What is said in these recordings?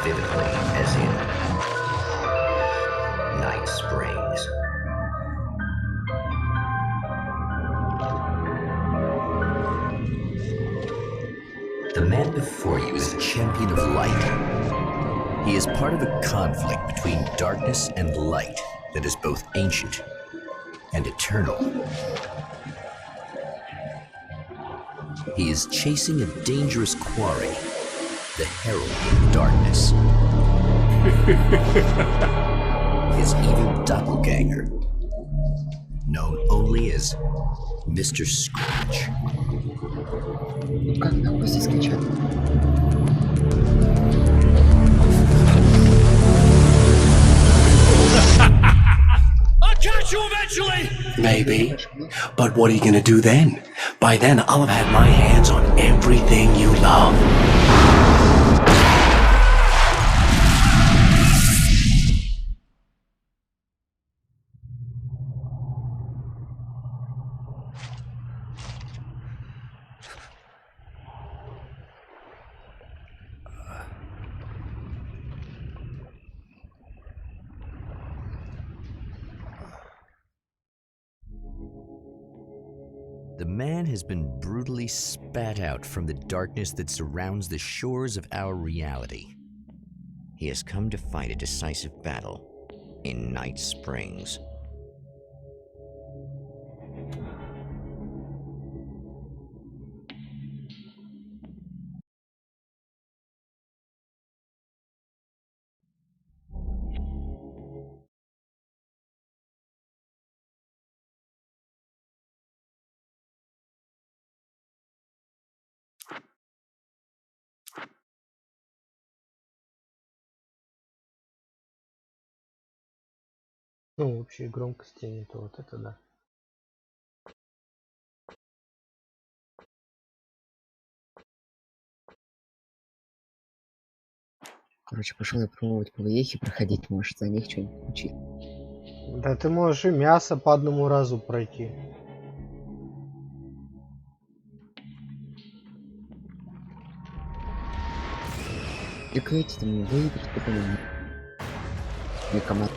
vividly as in Night Springs. The man before you is a champion of light. He is part of a conflict between darkness and light that is both ancient and eternal. He is chasing a dangerous quarry, the herald of darkness. His evil doppelganger, known only as Mr. Scratch. Как нахуй здесь скачать? I'll catch you eventually! Maybe. But what are you gonna do then? By then, I'll have had my hands on everything you love. The man has been brutally spat out from the darkness that surrounds the shores of our reality. He has come to fight a decisive battle in Night Springs. Ну, общей громкости нету, вот это да. Короче, пошел я пробовать по вехе проходить, может за них что-нибудь учить. Да ты можешь и мясо по одному разу пройти. Так эти там выиграть, потом мне команда.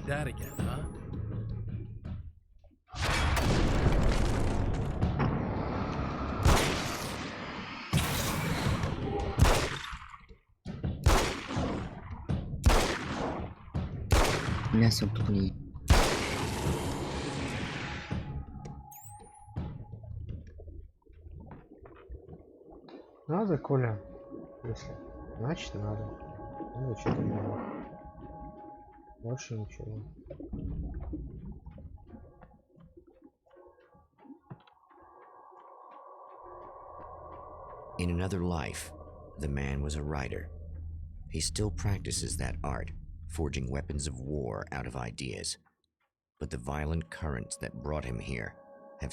That again, huh? Мясо тут не. Надо, Коля? Если. Значит надо. Ну что-то надо. Больше ничего. In another life, the man was a writer. He still practices that art, forging weapons of war out of ideas. But the violent currents that brought him here have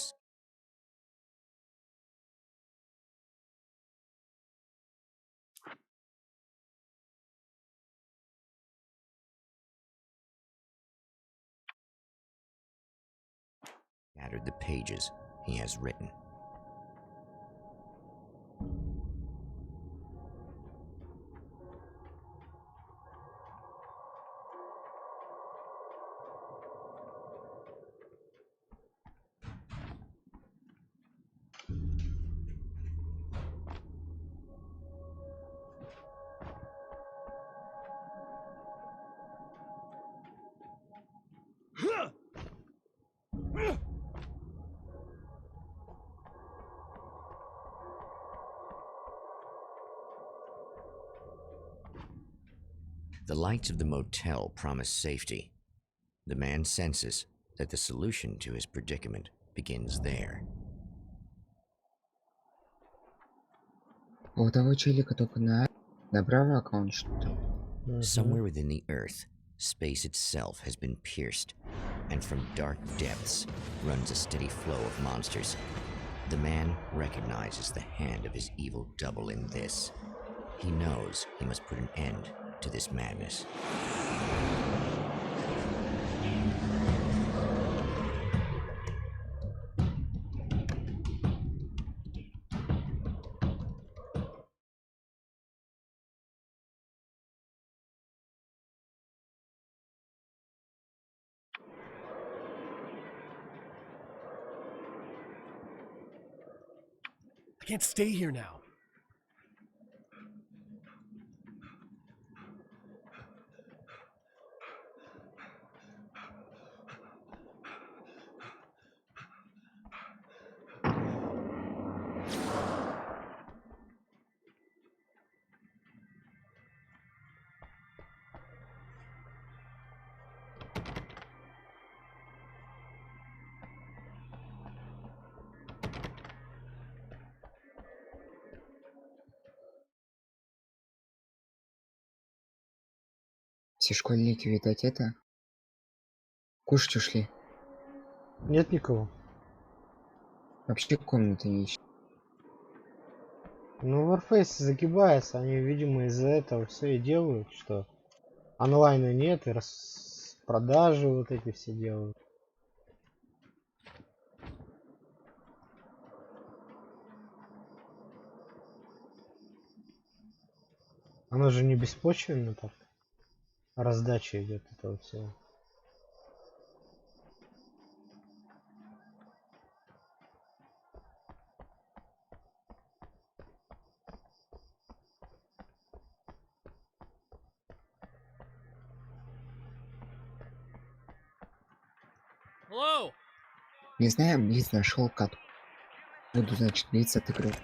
scattered the pages he has written. The lights of the motel promise safety. The man senses that the solution to his predicament begins there. У того челика только направо аккаунт, что-то. Somewhere within the earth, space itself has been pierced, and from dark depths runs a steady flow of monsters. The man recognizes the hand of his evil double in this. He knows he must put an end to this madness. I can't stay here now. Все школьники, видать, это... Кушать ушли. Нет никого. Вообще комнаты не ищут. Ну, Warface загибается, они, видимо, из-за этого все и делают, что онлайна нет, и распродажи вот эти все делают. Оно же не беспочвенно так. Раздача идет этого всего. Hello. Не знаю, Блиц нашел катку. Буду, значит, Блиц отыгрывать.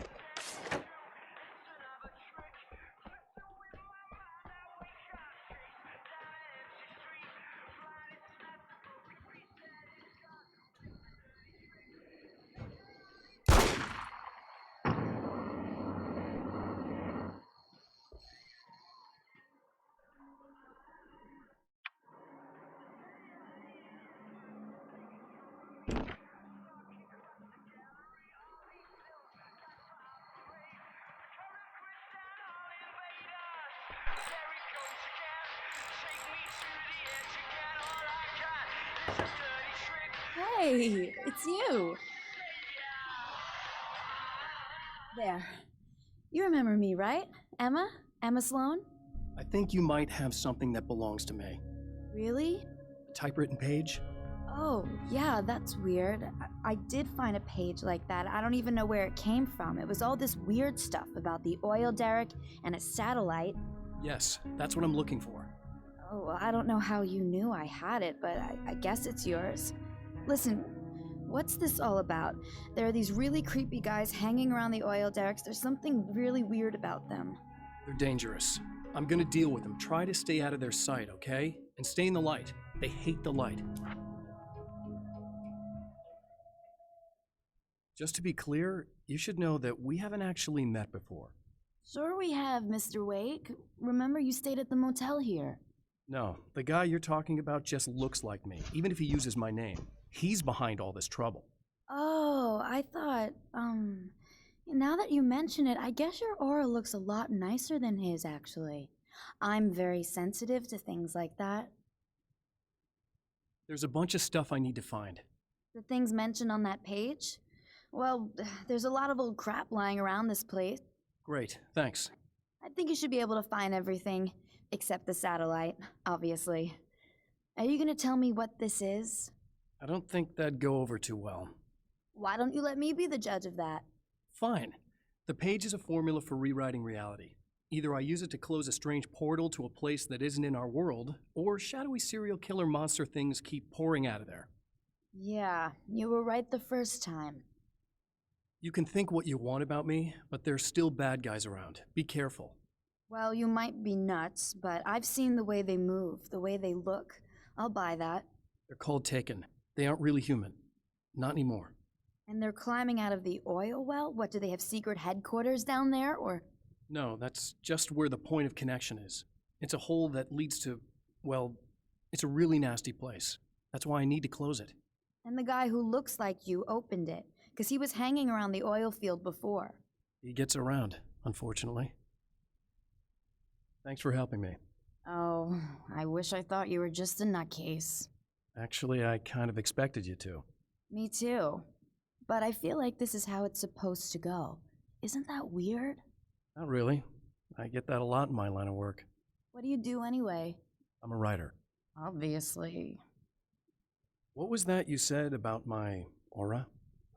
Hey, it's you. There. You remember me, right? Emma? Emma Sloan? I think you might have something that belongs to me. Really? A typewritten page? Oh, yeah, that's weird. I did find a page like that. I don't even know where it came from. It was all this weird stuff about the oil derrick and a satellite. Yes, that's what I'm looking for. Oh, well, I don't know how you knew I had it, but I guess it's yours. Listen, what's this all about? There are these really creepy guys hanging around the oil derricks. There's something really weird about them. They're dangerous. I'm gonna deal with them. Try to stay out of their sight, okay? And stay in the light. They hate the light. Just to be clear, you should know that we haven't actually met before. Sure we have, Mr. Wake. Remember you stayed at the motel here. No, the guy you're talking about just looks like me, even if he uses my name. He's behind all this trouble. Oh, I thought, now that you mention it, I guess your aura looks a lot nicer than his, actually. I'm very sensitive to things like that. There's a bunch of stuff I need to find. The things mentioned on that page? Well, there's a lot of old crap lying around this place. Great, thanks. I think you should be able to find everything, except the satellite, obviously. Are you gonna tell me what this is? I don't think that'd go over too well. Why don't you let me be the judge of that? Fine. The page is a formula for rewriting reality. Either I use it to close a strange portal to a place that isn't in our world, or shadowy serial killer monster things keep pouring out of there. Yeah, you were right the first time. You can think what you want about me, but there's still bad guys around. Be careful. Well, you might be nuts, but I've seen the way they move, the way they look. I'll buy that. They're called Taken. They aren't really human. Not anymore. And they're climbing out of the oil well? What, do they have secret headquarters down there, or? No, that's just where the point of connection is. It's a hole that leads to, well, it's a really nasty place. That's why I need to close it. And the guy who looks like you opened it, because he was hanging around the oil field before. He gets around, unfortunately. Thanks for helping me. Oh, I wish I thought you were just a nutcase. Actually, I kind of expected you to. Me too. But I feel like this is how it's supposed to go. Isn't that weird? Not really. I get that a lot in my line of work. What do you do anyway? I'm a writer. Obviously. What was that you said about my aura?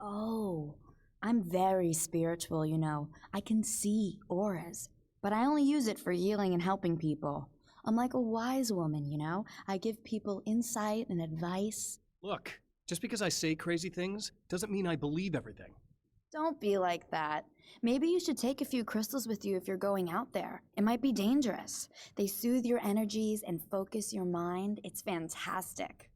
Oh, I'm very spiritual, you know. I can see auras, but I only use it for healing and helping people. I'm like a wise woman, you know? I give people insight and advice. Look, just because I say crazy things doesn't mean I believe everything. Don't be like that. Maybe you should take a few crystals with you if you're going out there. It might be dangerous. They soothe your energies and focus your mind. It's fantastic.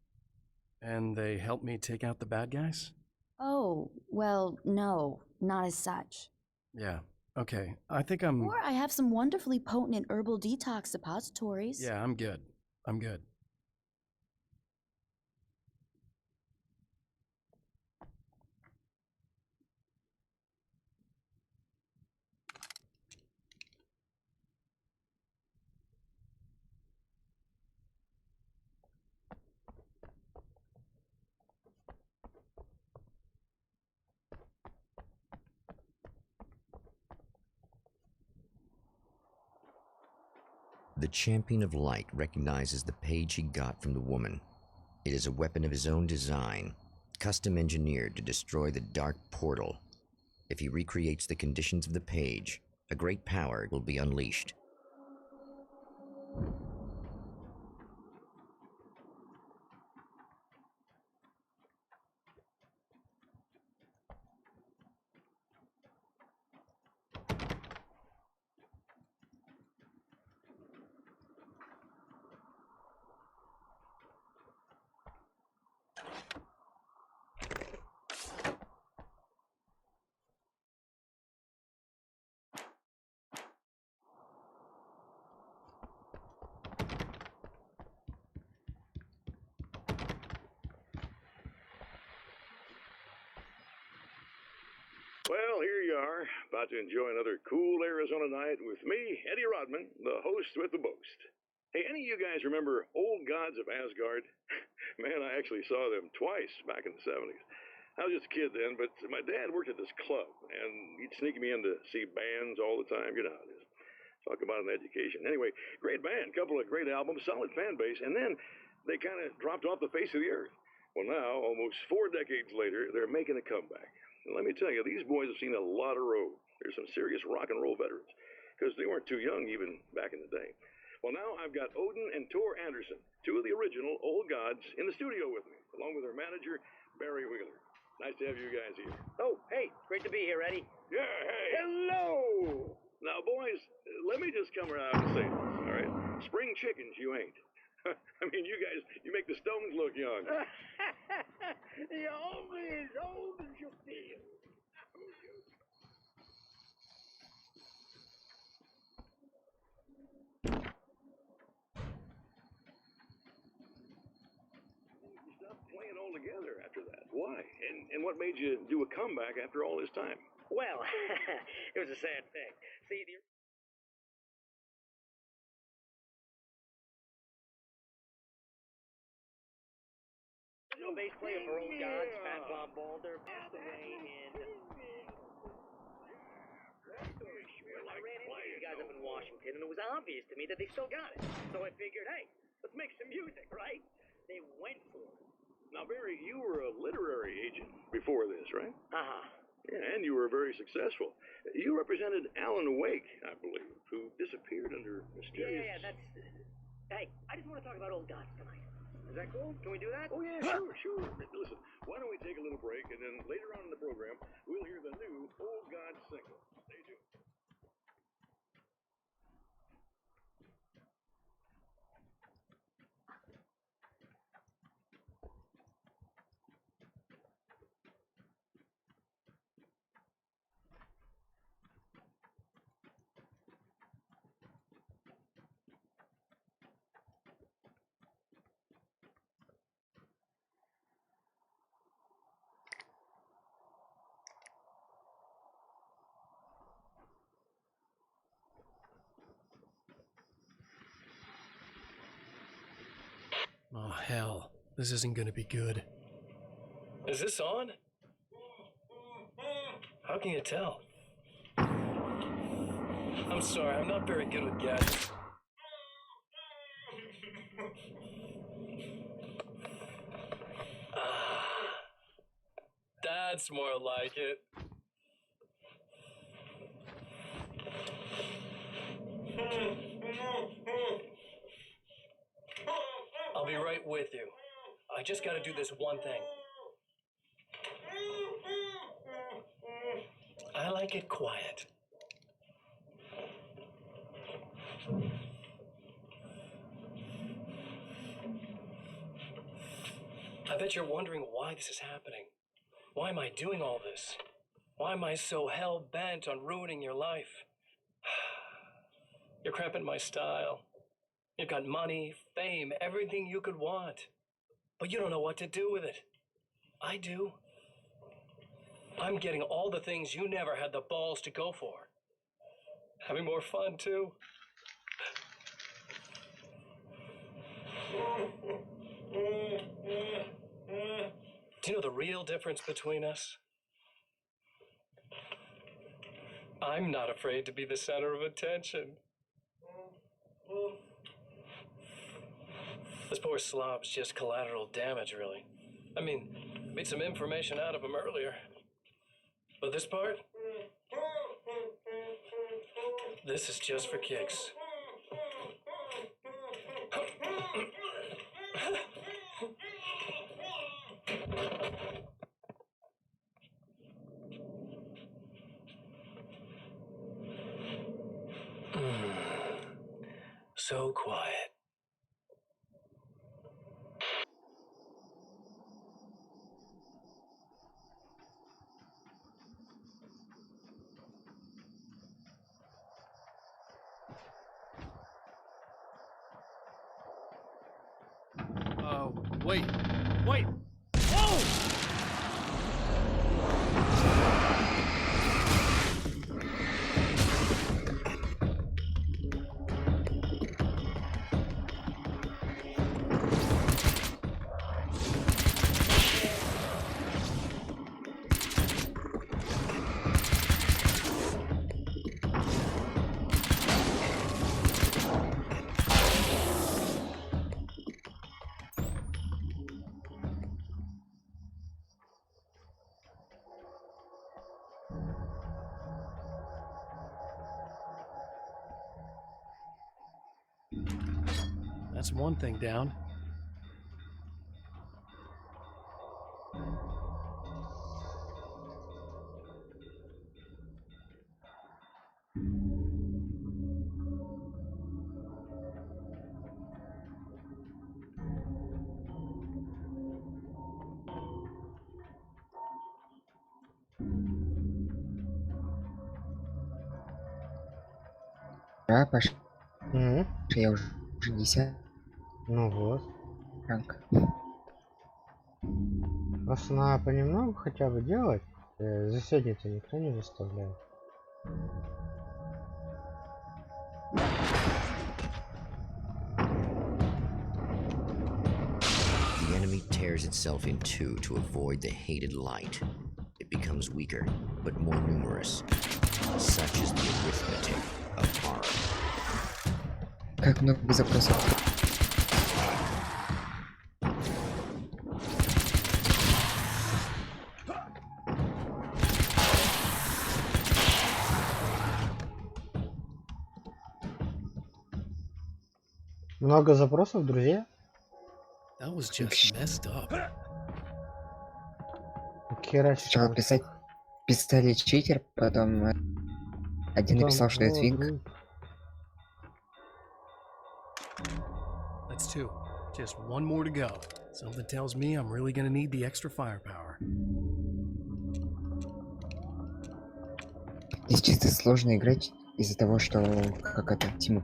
And they help me take out the bad guys? Oh, well, no, not as such. Yeah, okay. I think I'm... Or I have some wonderfully potent herbal detox suppositories. Yeah, I'm good. I'm good. The champion of light recognizes the page he got from the woman. It is a weapon of his own design, custom engineered to destroy the dark portal. If he recreates the conditions of the page, a great power will be unleashed. Well, here you are, about to enjoy another cool Arizona night with me, Eddie Rodman, the host with the boast. Hey, any of you guys remember Old Gods of Asgard? Man, I actually saw them twice back in the 70s. I was just a kid then, but my dad worked at this club, and he'd sneak me in to see bands all the time. You know how it is. Talk about an education. Anyway, great band, couple of great albums, solid fan base, and then they kind of dropped off the face of the earth. Well, now, almost 4 decades later, they're making a comeback. And let me tell you, these boys have seen a lot of road. There's some serious rock and roll veterans, because they weren't too young even back in the day. Well, now I've got Odin and Tor Anderson, 2 of the original Old Gods, in the studio with me, along with their manager, Barry Wheeler. Nice to have you guys here. Oh, hey, great to be here, Eddie. Yeah, hey. Hello! Now, boys, let me just come around and say this, all right? Spring chickens, you ain't. I mean, you guys, you make the Stones look young. You're only as old as you feel. altogether after that. Why? And what made you do a comeback after all this time? Well, it was a sad thing. See, the original bass player for Old Gods, Fat Bob Balder, passed away in... I ran into these guys up in Washington, and it was obvious to me that they still got it. So I figured, hey, let's make some music, right? They went for it. Now, Barry, you were a literary agent before this, right? Uh-huh. Yeah, and you were very successful. You represented Alan Wake, I believe, who disappeared under mysterious... Yeah, that's... Hey, I just want to talk about Old Gods tonight. Is that cool? Can we do that? Oh, yeah, sure. Listen, why don't we take a little break, and then later on in the program, we'll hear the new Old Gods single. Stay tuned. Oh, hell. This isn't gonna be good. Is this on? How can you tell? I'm sorry, I'm not very good with gadgets. That's more like it. I'll be right with you. I just gotta do this one thing. I like it quiet. I bet you're wondering why this is happening. Why am I doing all this? Why am I so hell-bent on ruining your life? You're cramping my style. You've got money, fame, everything you could want. But you don't know what to do with it. I do. I'm getting all the things you never had the balls to go for. Having more fun, too. Do you know the real difference between us? I'm not afraid to be the center of attention. This poor slob's just collateral damage, really. I mean, made some information out of him earlier. But this part? This is just for kicks. So quiet. Wait. Whoa! That's one thing down. Да, Паш, Мгм. я уже 10 Ну вот. ранг. Просто надо понемногу хотя бы делать. За сегодня-то никто не заставляет. The enemy tears itself in two to avoid the hated light. It becomes weaker, but more numerous. Such is the arithmetic of horror. Как много запросов. Много запросов, друзья? That was just messed up. Херачит. Сначала писали читер, потом один написал, что это винг. That's two. Just one more to go. Something tells me I'm really gonna need the extra firepower. Здесь чисто сложно играть из-за того, что как это Тима.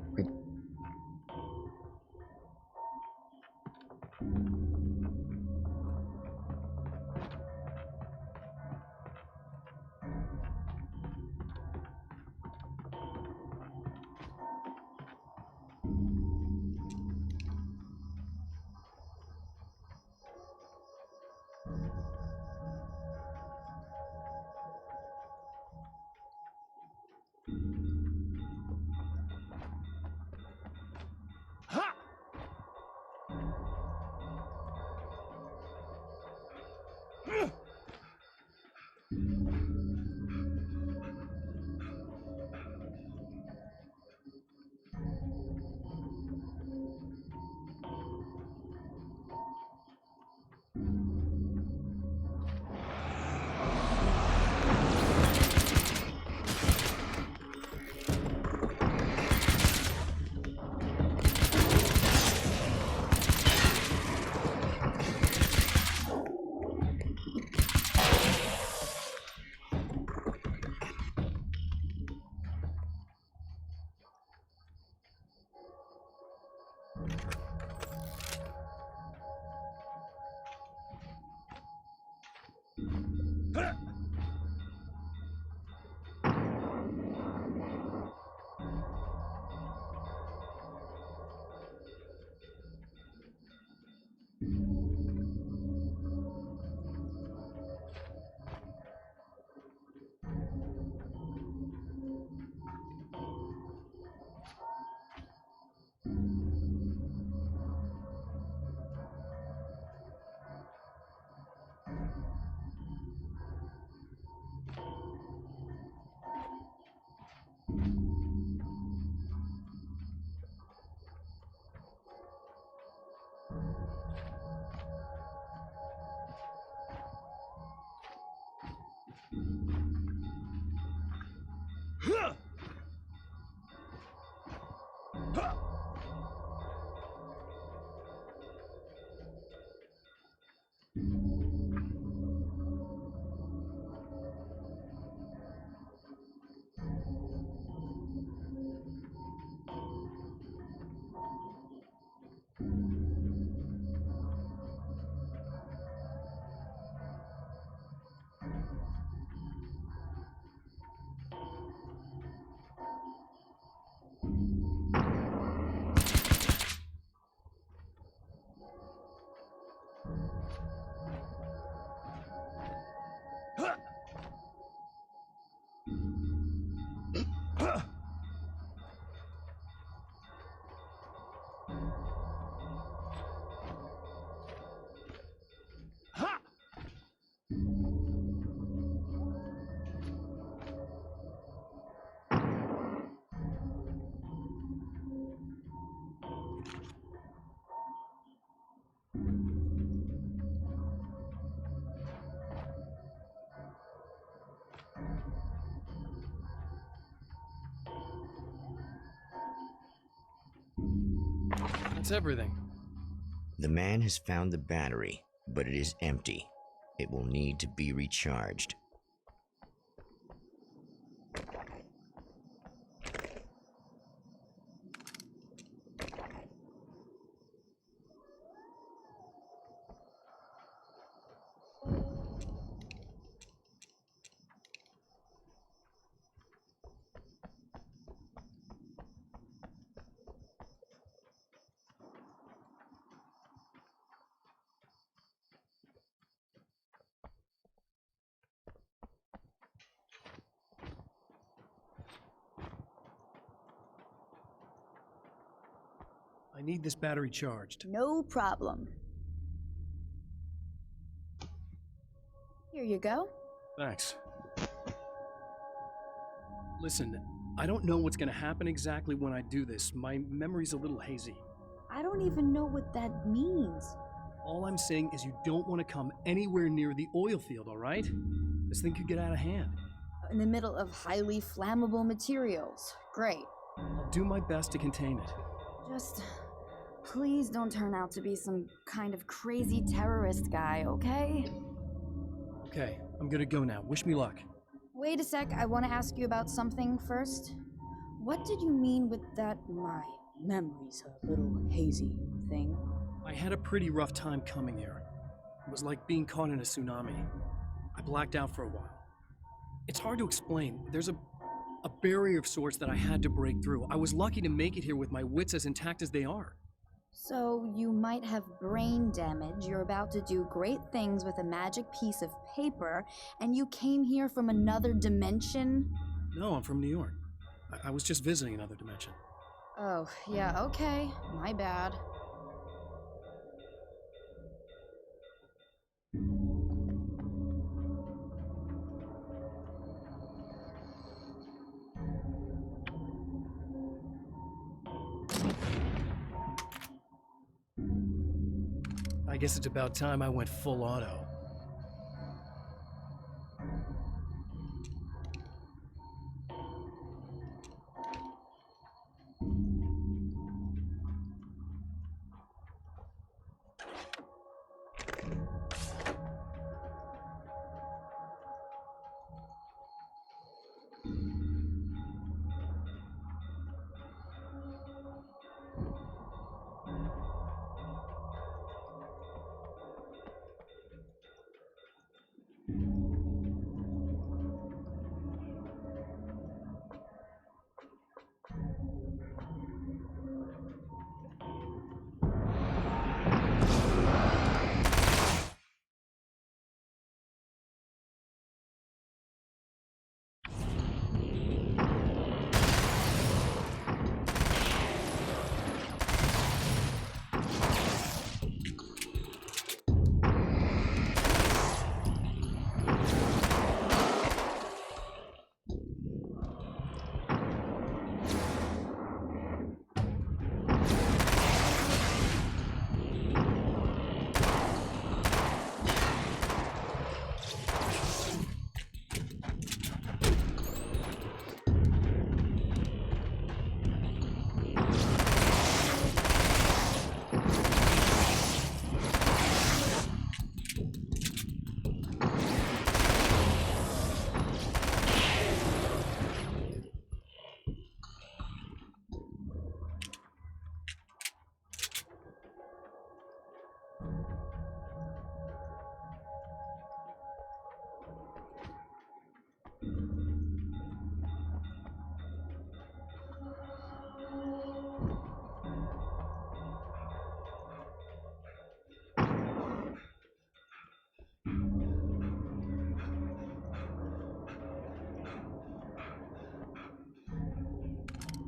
That's everything. The man has found the battery, but it is empty. It will need to be recharged. I need this battery charged. No problem. Here you go. Thanks. Listen, I don't know what's gonna happen exactly when I do this. My memory's a little hazy. I don't even know what that means. All I'm saying is you don't want to come anywhere near the oil field, all right? This thing could get out of hand. In the middle of highly flammable materials. Great. I'll do my best to contain it. Just please don't turn out to be some kind of crazy terrorist guy, okay? Okay, I'm gonna go now. Wish me luck. Wait a sec, I want to ask you about something first. What did you mean with that my memory's a little hazy thing? I had a pretty rough time coming here. It was like being caught in a tsunami. I blacked out for a while. It's hard to explain. There's a barrier of sorts that I had to break through. I was lucky to make it here with my wits as intact as they are. So you might have brain damage, you're about to do great things with a magic piece of paper, and you came here from another dimension? No, I'm from New York. I was just visiting another dimension. Oh, yeah, okay. My bad. I guess it's about time I went full auto.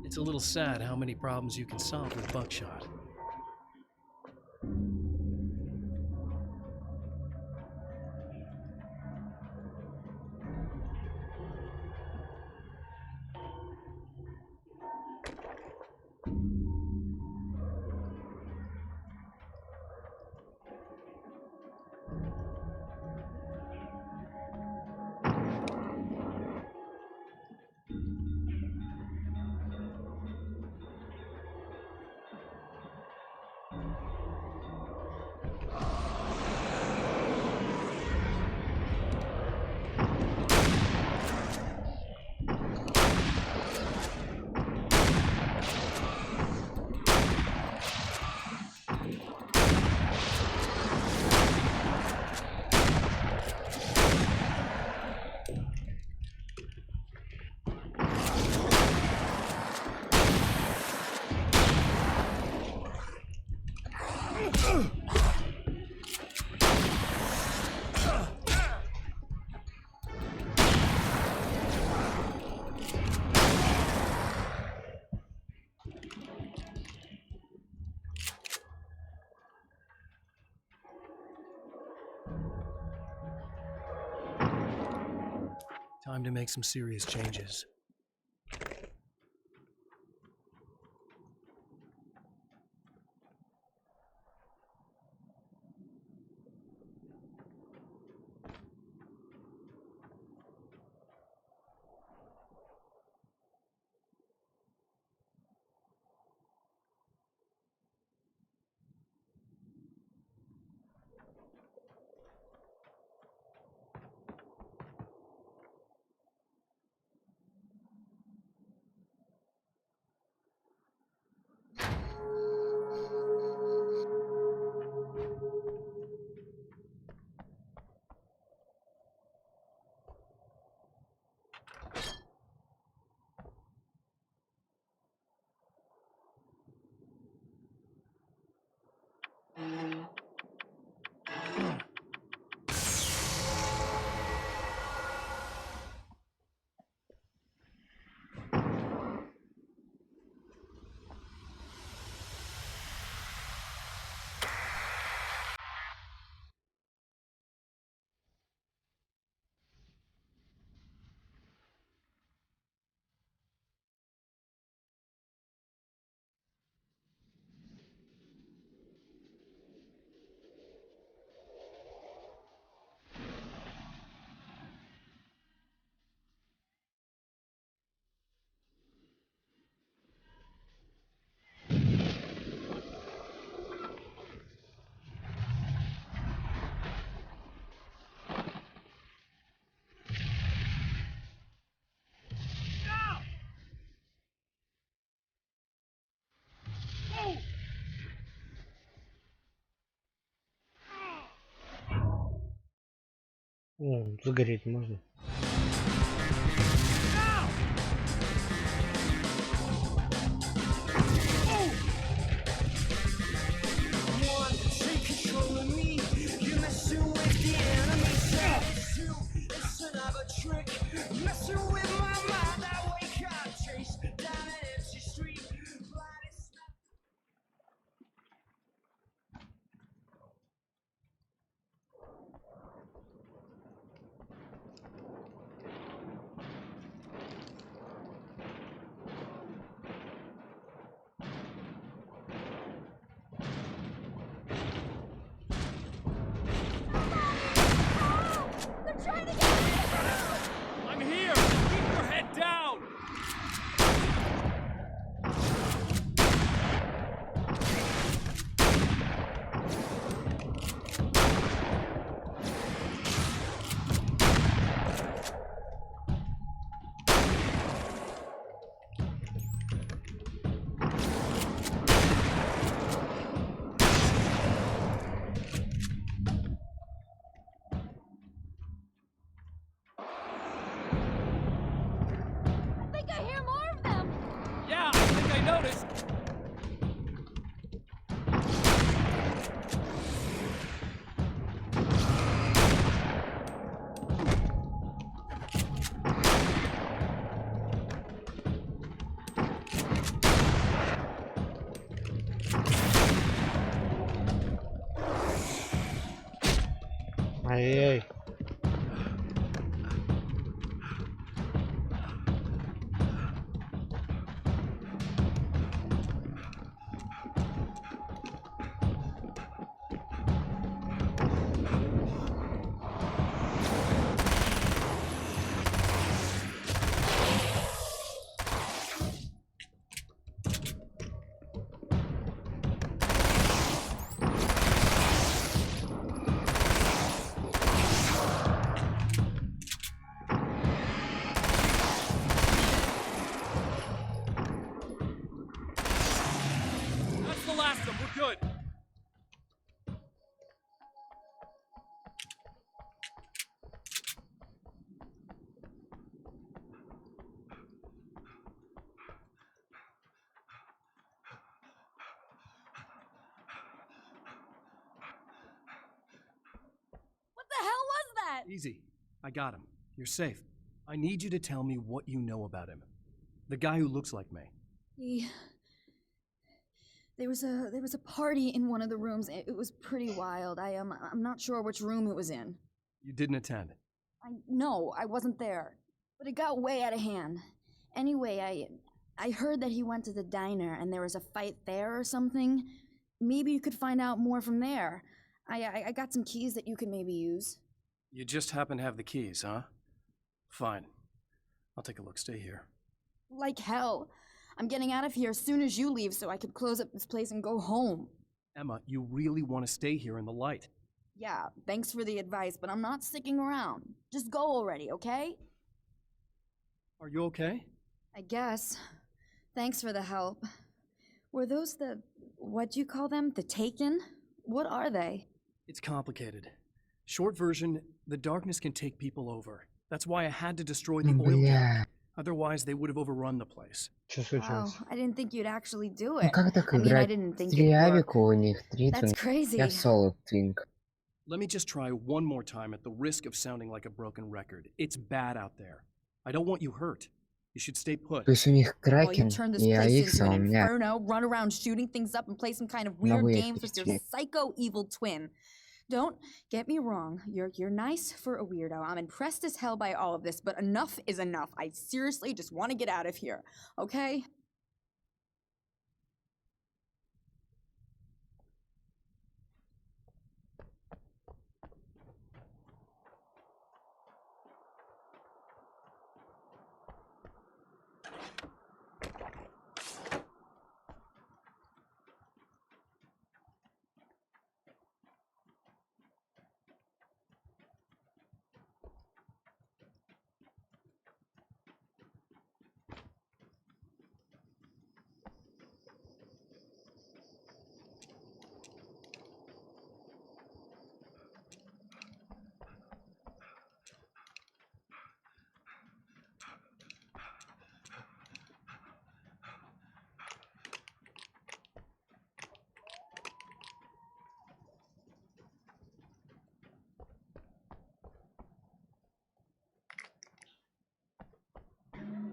It's a little sad how many problems you can solve with buckshot. Time to make some serious changes. О, загореть можно. I'm here! Keep your head down! I think I hear more of them. Yeah, I think I noticed. Ай-яй. That's the last of them. We're good. What the hell was that? Easy. I got him. You're safe. I need you to tell me what you know about him. The guy who looks like me. There was a party in one of the rooms. It was pretty wild. I'm not sure which room it was in. You didn't attend. No, I wasn't there. But it got way out of hand. Anyway, I heard that he went to the diner and there was a fight there or something. Maybe you could find out more from there. I got some keys that you could maybe use. You just happen to have the keys, huh? Fine. I'll take a look. Stay here. Like hell. I'm getting out of here as soon as you leave so I could close up this place and go home. Emma, you really want to stay here in the light? Yeah, thanks for the advice, but I'm not sticking around. Just go already, okay? Are you okay? I guess. Thanks for the help. Were those the... what do you call them? The Taken? What are they? It's complicated. Short version, the darkness can take people over. That's why I had to destroy the oil Бля. tank. Otherwise, they would have overrun the place. Что Wow, случилось? I didn't think you'd actually do Ну it. как так I mean, I играть? didn't think Три it'd work. авика у них, три That's твинка. crazy. Я соло твинк. Let me just try one more time at the risk of sounding like a broken record. It's bad out there. I don't want you hurt. You should stay put. То есть у них Well, you Кракен turn this и place Аикса, into у an меня inferno, run around shooting things up and play some kind of weird могу я games with your перейти. psycho evil twin. Don't get me wrong, you're nice for a weirdo. I'm impressed as hell by all of this, but enough is enough. I seriously just want to get out of here, okay?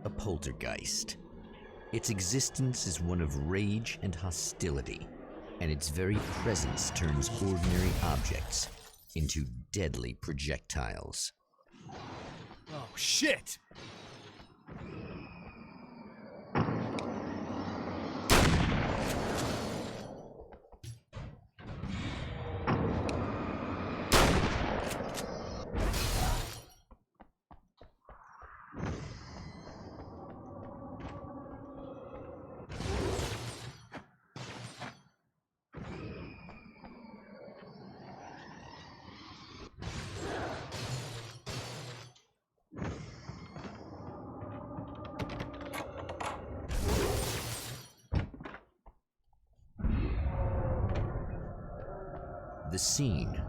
A poltergeist. Its existence is one of rage and hostility, and its very presence turns ordinary objects into deadly projectiles. Oh, shit! The scene,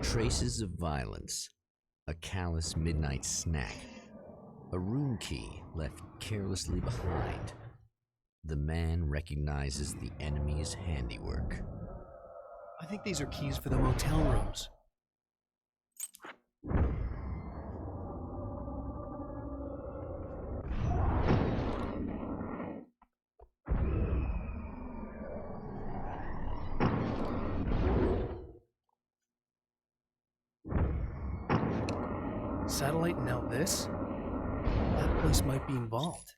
traces of violence, a callous midnight snack, a room key left carelessly behind. The man recognizes the enemy's handiwork. I think these are keys for the motel rooms. Satellite and now this? That place might be involved.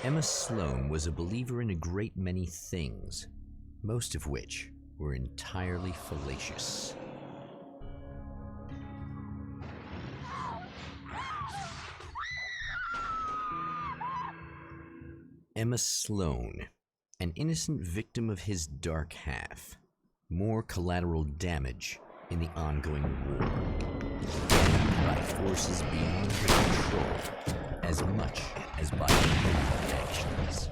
Emma Sloan was a believer in a great many things, most of which were entirely fallacious. Emma Sloan, An innocent victim of his dark half. More collateral damage in the ongoing war. By forces beyond her control, as much as by her own actions.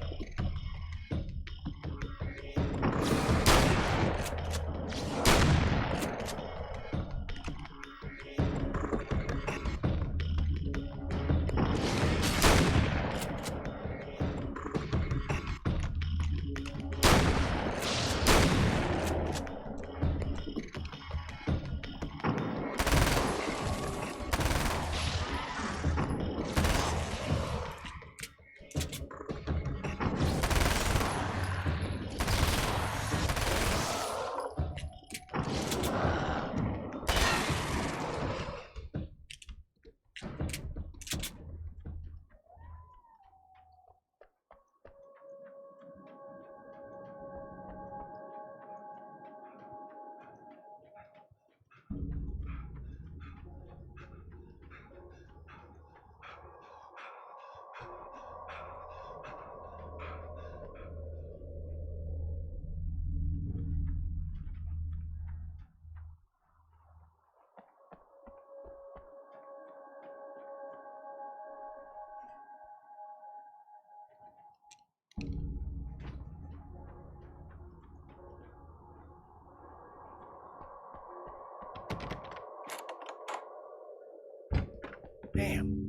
Damn.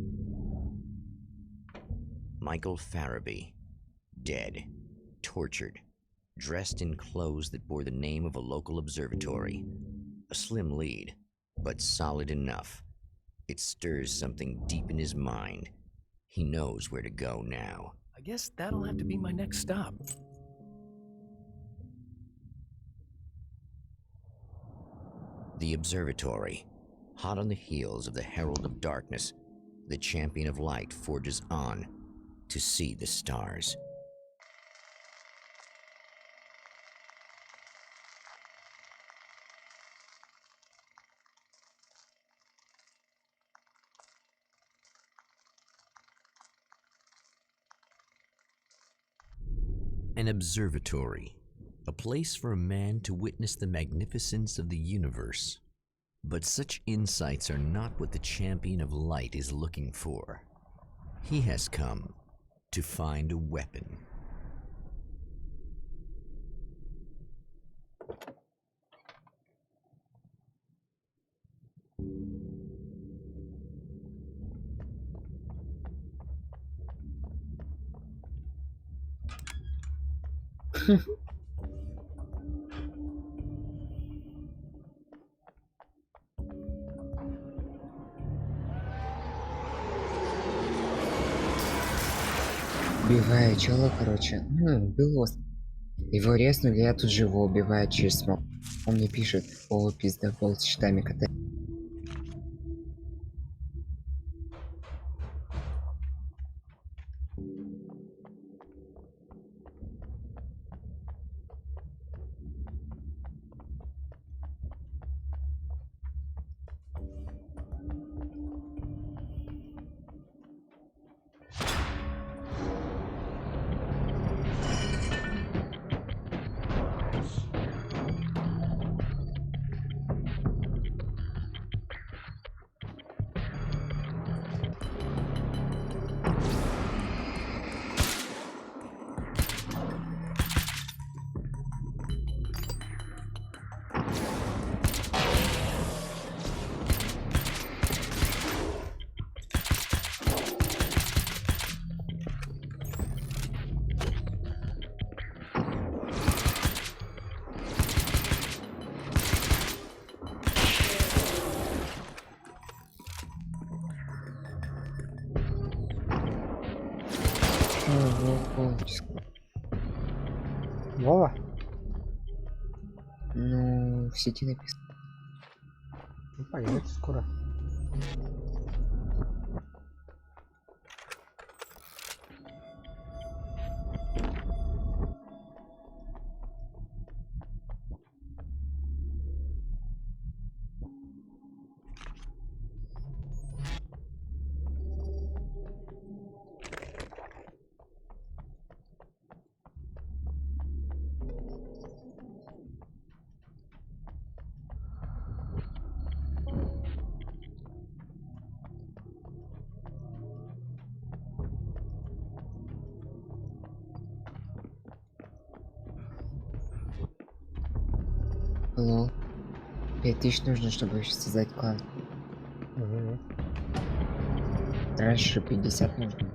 Michael Farabee, dead, tortured, dressed in clothes that bore the name of a local observatory. A slim lead, but solid enough. It stirs something deep in his mind. He knows where to go now. I guess that'll have to be my next stop. The observatory. Hot on the heels of the Herald of Darkness, the champion of light forges on to see the stars. An observatory, a place for a man to witness the magnificence of the universe. But such insights are not what the champion of light is looking for. He has come to find a weapon. Убиваю чела, короче. Убил. Его резнули, я тут же его убиваю через смог. Он мне пишет: о, пиздобол с щитами катает. Вова? Ну, в сети написано. Ну, появится скоро. Лол. 5000 нужно, чтобы создать клан. Угу. Раньше 50 нужно.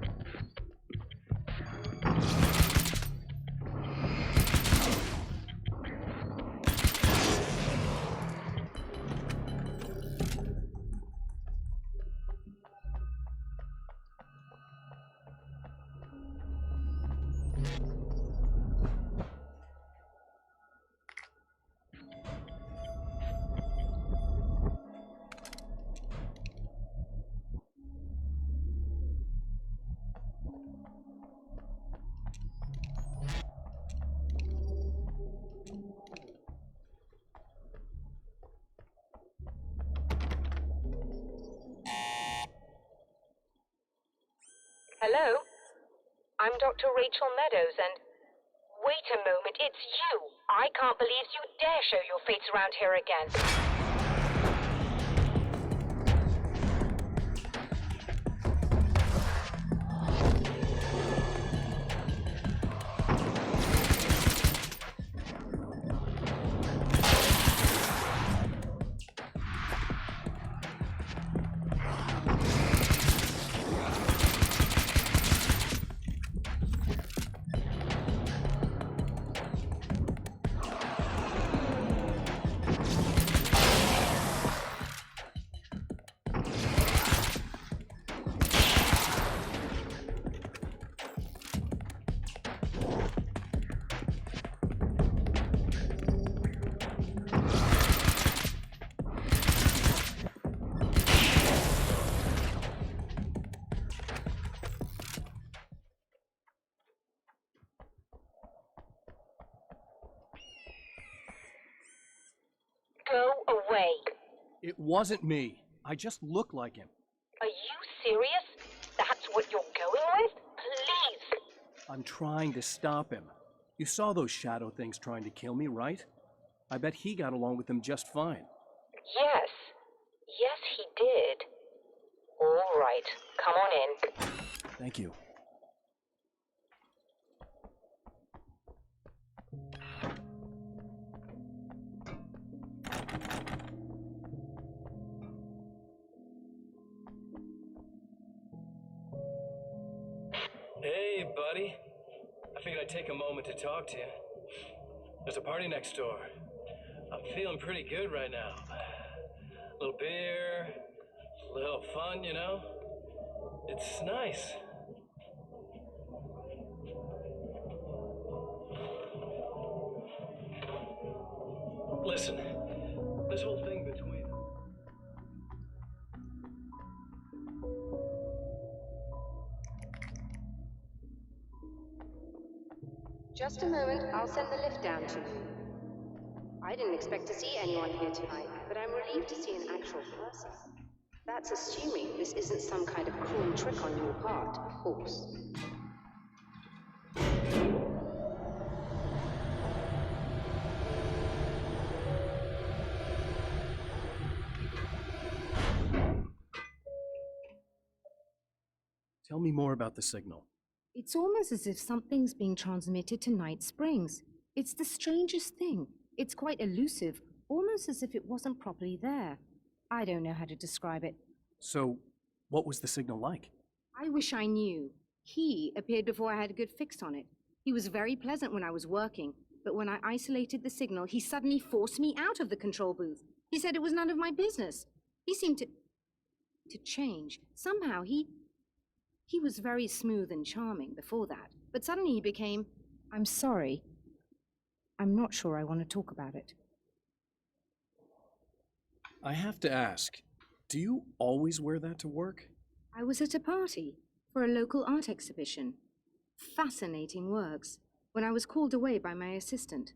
Hello? I'm Dr. Rachel Meadows, and... Wait a moment, it's you! I can't believe you dare show your face around here again. Go away. It wasn't me. I just look like him. Are you serious? That's what you're going with? Please! I'm trying to stop him. You saw those shadow things trying to kill me, right? I bet he got along with them just fine. Yes. Yes, he did. All right. Come on in. Thank you. Hey, buddy. I figured I'd take a moment to talk to you. There's a party next door. I'm feeling pretty good right now. A little beer, a little fun, you know? It's nice. Listen, this whole thing between... Just a moment, I'll send the lift down to you. I didn't expect to see anyone here tonight, but I'm relieved to see an actual person. That's assuming this isn't some kind of cruel trick on your part, of course. Tell me more about the signal. It's almost as if something's being transmitted to Night Springs. It's the strangest thing. It's quite elusive, almost as if it wasn't properly there. I don't know how to describe it. So, what was the signal like? I wish I knew. He appeared before I had a good fix on it. He was very pleasant when I was working, but when I isolated the signal, he suddenly forced me out of the control booth. He said it was none of my business. He seemed to change. Somehow he was very smooth and charming before that, but suddenly he became, I'm sorry. I'm not sure I want to talk about it. I have to ask, do you always wear that to work? I was at a party for a local art exhibition. Fascinating works. When I was called away by my assistant.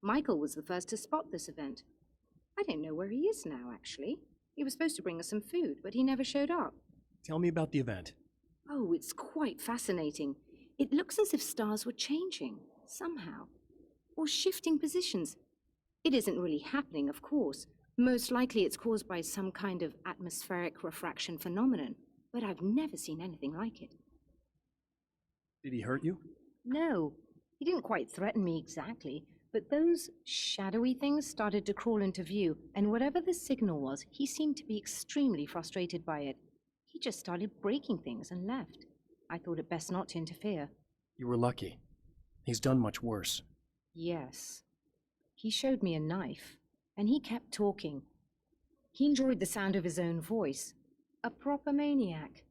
Michael was the first to spot this event. I don't know where he is now, actually. He was supposed to bring us some food, but he never showed up. Tell me about the event. Oh, it's quite fascinating. It looks as if stars were changing, somehow. Or shifting positions. It isn't really happening, of course. Most likely it's caused by some kind of atmospheric refraction phenomenon, but I've never seen anything like it. Did he hurt you? No, he didn't quite threaten me exactly, but those shadowy things started to crawl into view, and whatever the signal was, he seemed to be extremely frustrated by it. He just started breaking things and left. I thought it best not to interfere. You were lucky. He's done much worse. Yes. He showed me a knife, and he kept talking. He enjoyed the sound of his own voice. A proper maniac.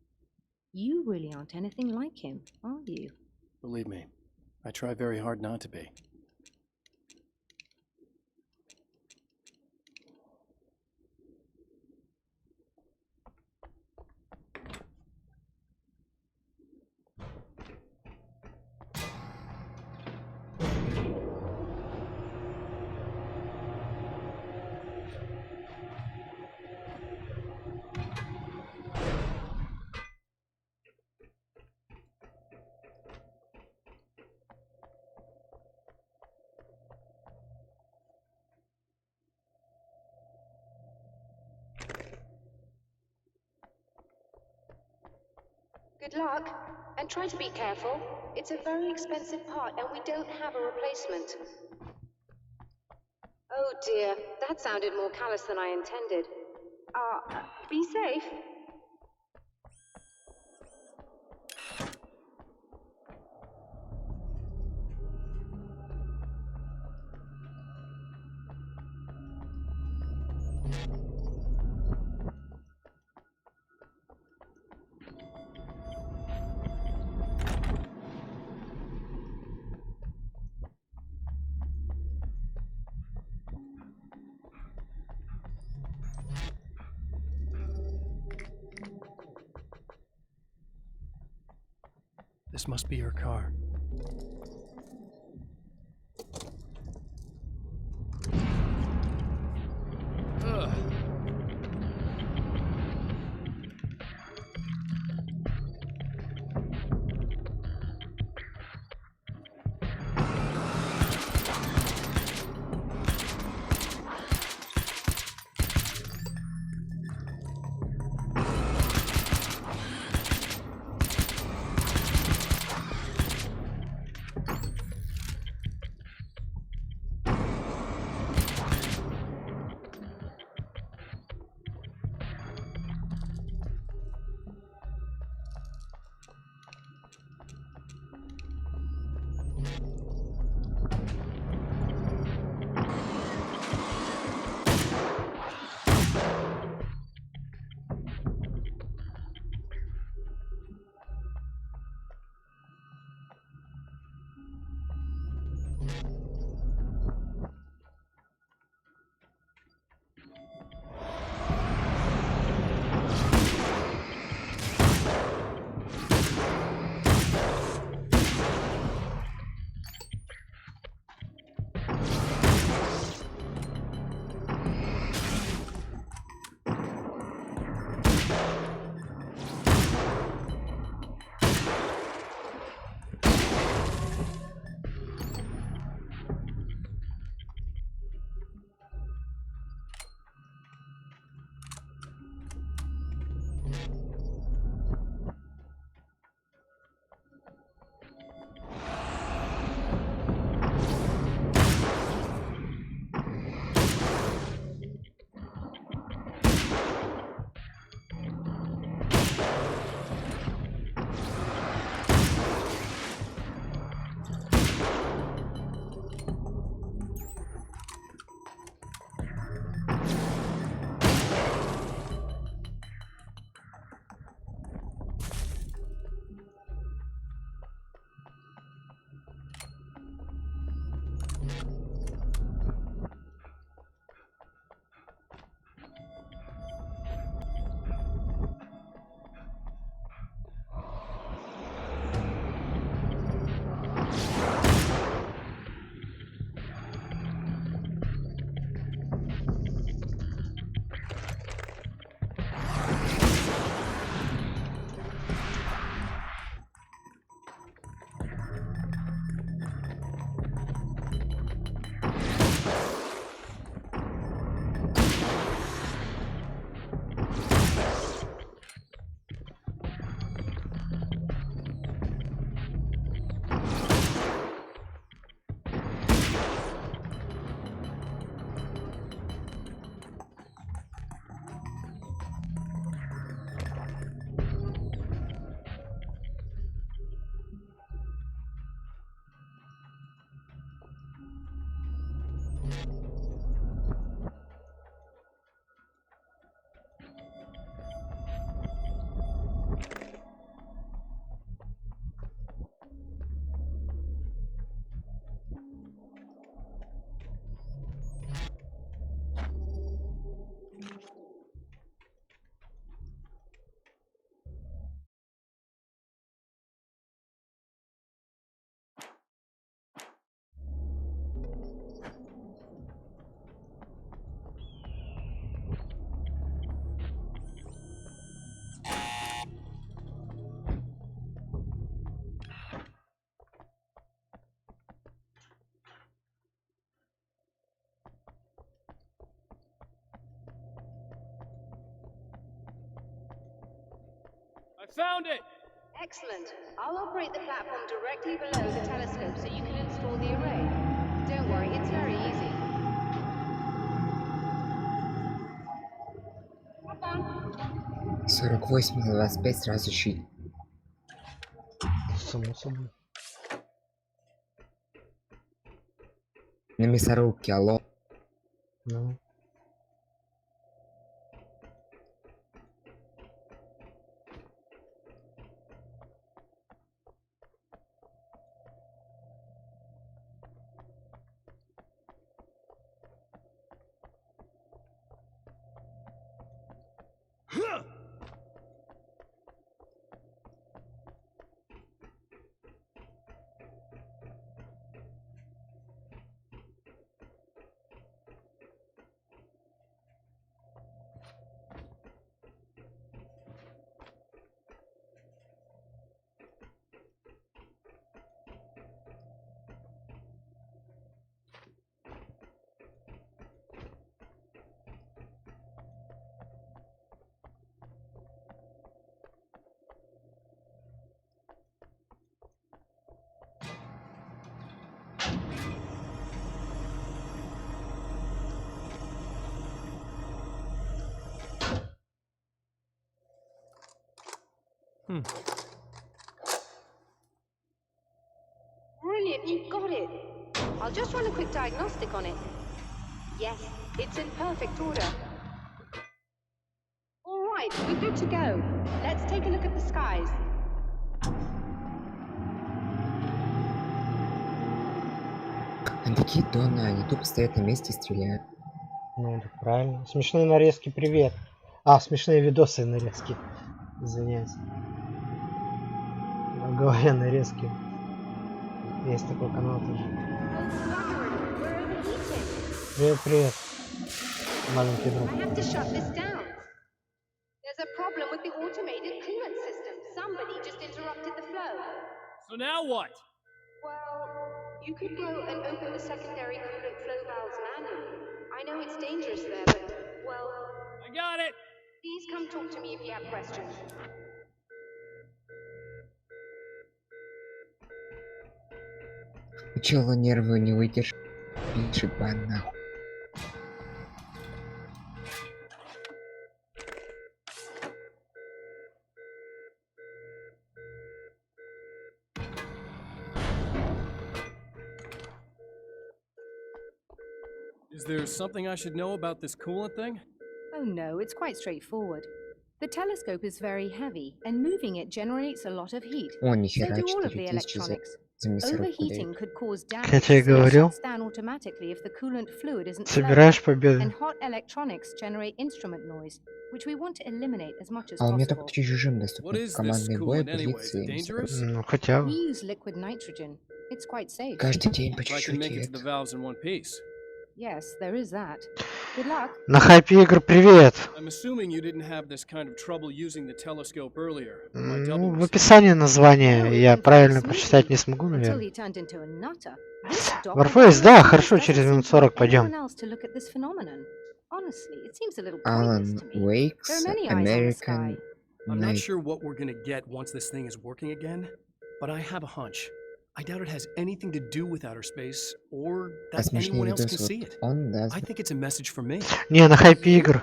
You really aren't anything like him, are you? Believe me, I try very hard not to be. Good luck, and try to be careful. It's a very expensive part, and we don't have a replacement. Oh dear, that sounded more callous than I intended. Be safe. This must be her car. Ugh. Found it! Excellent. I'll operate the platform directly below the telescope so you can install the array. Don't worry, it's very easy. Hop on. 48 на 25 сразу щит. Само собой. На мясорубке, алло. Ну. Brilliant, you got it. I'll just run a quick diagnostic on it. Yes, it's in perfect order. All right, we're good to go. Let's take a look at the skies. Они такие доны, они тупо стоят на месте и стреляют. Ну, так правильно. Смешные нарезки, привет. А, смешные видосы и нарезки. Извиняюсь. Говоря нарезки. Есть такой канал тоже. Привет, привет. Маленький друг. I have to shut this down. There's a problem with the automated coolant system. Somebody just interrupted the flow. So now what? Well, you could go and open the secondary coolant flow valves manually. I know it's dangerous there, but, well... I got it! Please come talk to me if you have questions. У чела нервы не выдержит. Пишет бан нахуй. Is there something I should know about this coolant thing? Oh no, it's quite straightforward. The telescope is very heavy, and moving it generates a lot of heat. О, So нихера, do all of 4000 the electronics. за мясорубку Overheating дают. could cause damage, Как я и so it говорил. shuts down automatically if the coolant fluid isn't Собираешь flowing. победу. And hot electronics generate instrument noise, which we want to eliminate as much as А у меня possible. только чужим доступны. What is this Командный бой, coolant anyway? Is позиции. it dangerous? Ну, хотя бы. We use liquid nitrogen. It's quite safe. Каждый день по If I can чуть-чуть. make и it to the это. valves in one piece. Yes, there is that. Good luck. На хайпе игр привет. I'm assuming you didn't have this kind of trouble using the telescope earlier. My double Ну, в was... описании названия No, я it went правильно very прочитать не smoothly смогу, until наверное. he turned into a nutter. This Warface, doppelganger да, of хорошо, yours через doesn't минут seem to 40 want anyone пойдем. else to look at this phenomenon. Honestly, it seems a little Alan pointless to me. There Wake's are many eyes on the American sky. I'm not Night. sure what we're gonna get once this thing is working again, but I have a hunch. I doubt it has anything to do with outer space, or А that смешные anyone else can видосы see вот it. он, да. I think it's a message for me. Не, на хайпе игр.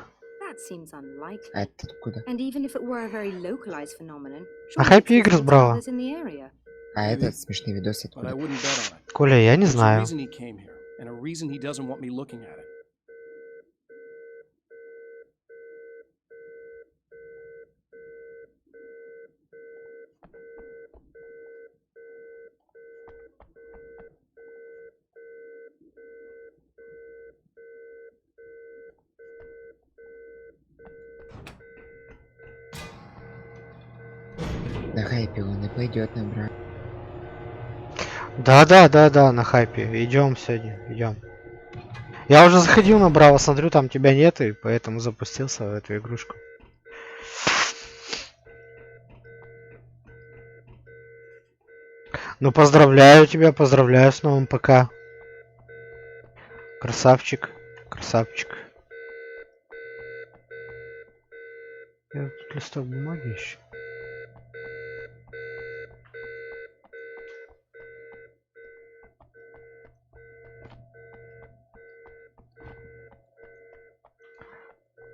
That seems unlikely. А это откуда? And even if it were a very localized phenomenon, На surely хайпе it's игр visible to сбрала. others in the area. А Maybe. этот смешные видосы But I откуда? wouldn't bet on it. Коля, я не There's a знаю. reason he came here, and a reason he doesn't want me looking at it. На хайпе он и пойдет набрать. Да, на хайпе. Идем сегодня, идем. Я уже заходил на Браво, смотрю, там тебя нет, и поэтому запустился в эту игрушку. Ну, поздравляю тебя, поздравляю с новым ПК. Красавчик, красавчик. Тут листок бумаги еще.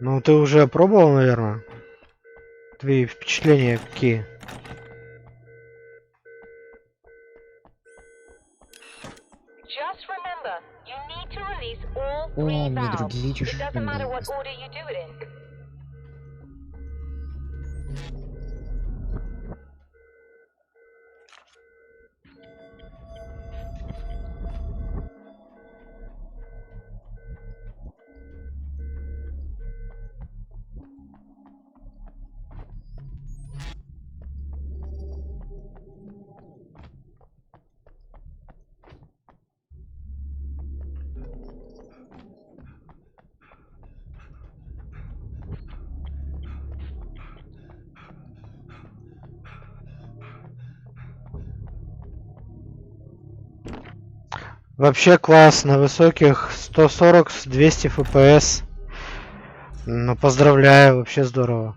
Ну, ты уже пробовал, наверное? Твои впечатления какие? Just remember, you need to release all О, three мне valves. другие It doesn't matter чужие. what order you do it in. Вообще класс, на высоких 140 с 200 FPS. Ну, поздравляю, вообще здорово.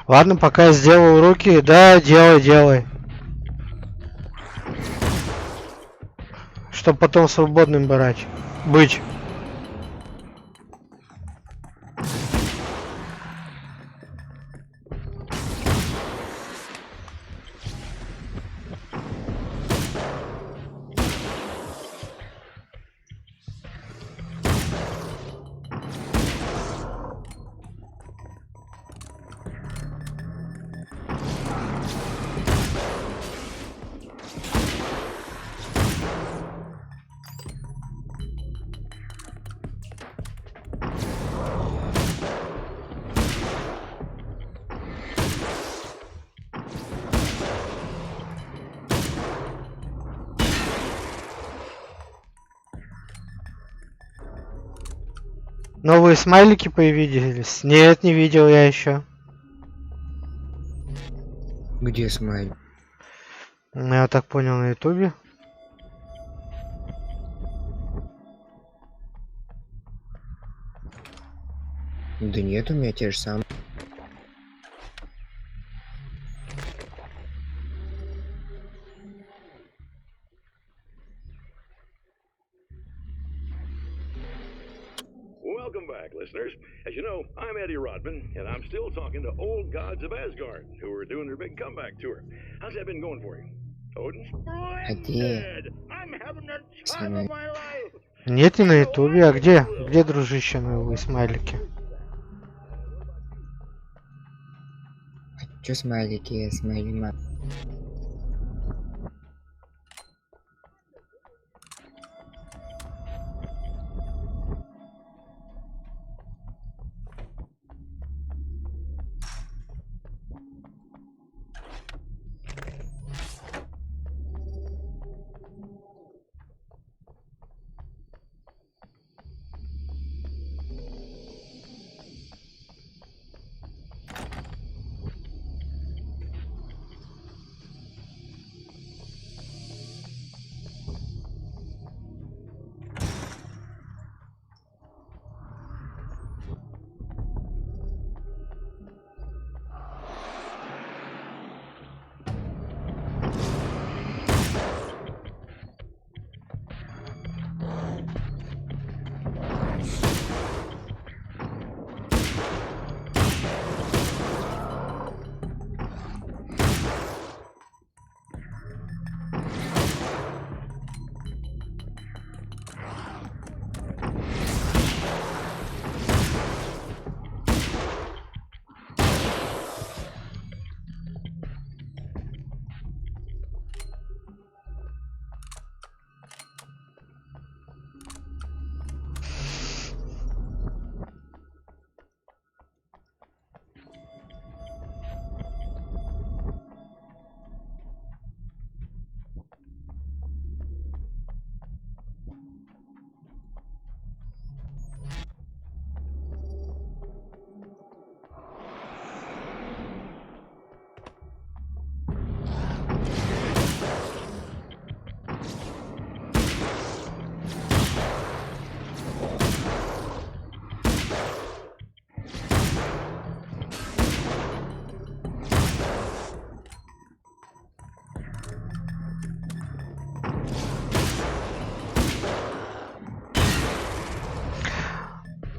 Ладно, пока я сделаю руки. Да, делай. Чтоб потом свободным быть. Новые смайлики появились? Нет, не видел я еще. Где смайл? Я так понял, на ютубе. Да нет, у меня те же самые. Welcome back, listeners. As you know, I'm Eddie Rodman, and I'm still talking to old gods of Asgard, who are doing their big comeback tour. How's that been going for you? Odin? Splendid! I'm having the time of my life! Нет, не на ютубе, а где? Где, дружище, новые смайлики? Чё смайлики, смайли.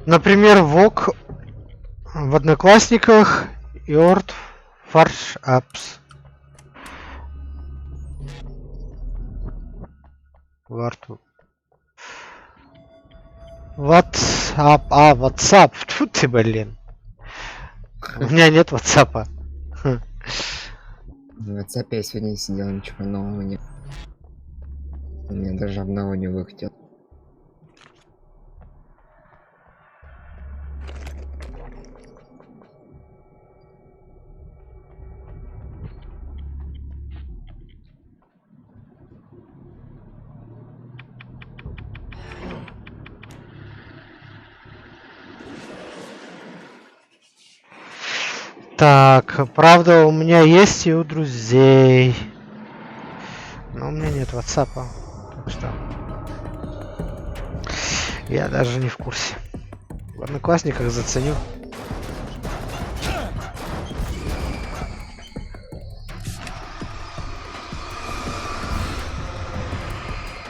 Например, ВОК в Одноклассниках и Орд FarGus. WhatsApp. WhatsApp. Тьфу ты, блин. У меня нет WhatsApp. В WhatsApp я сегодня сидел, ничего нового не... У меня даже обнова не выкатил. Так, правда, у меня есть и у друзей. Но у меня нет WhatsApp. Так что... Я даже не в курсе. В Одноклассниках заценю.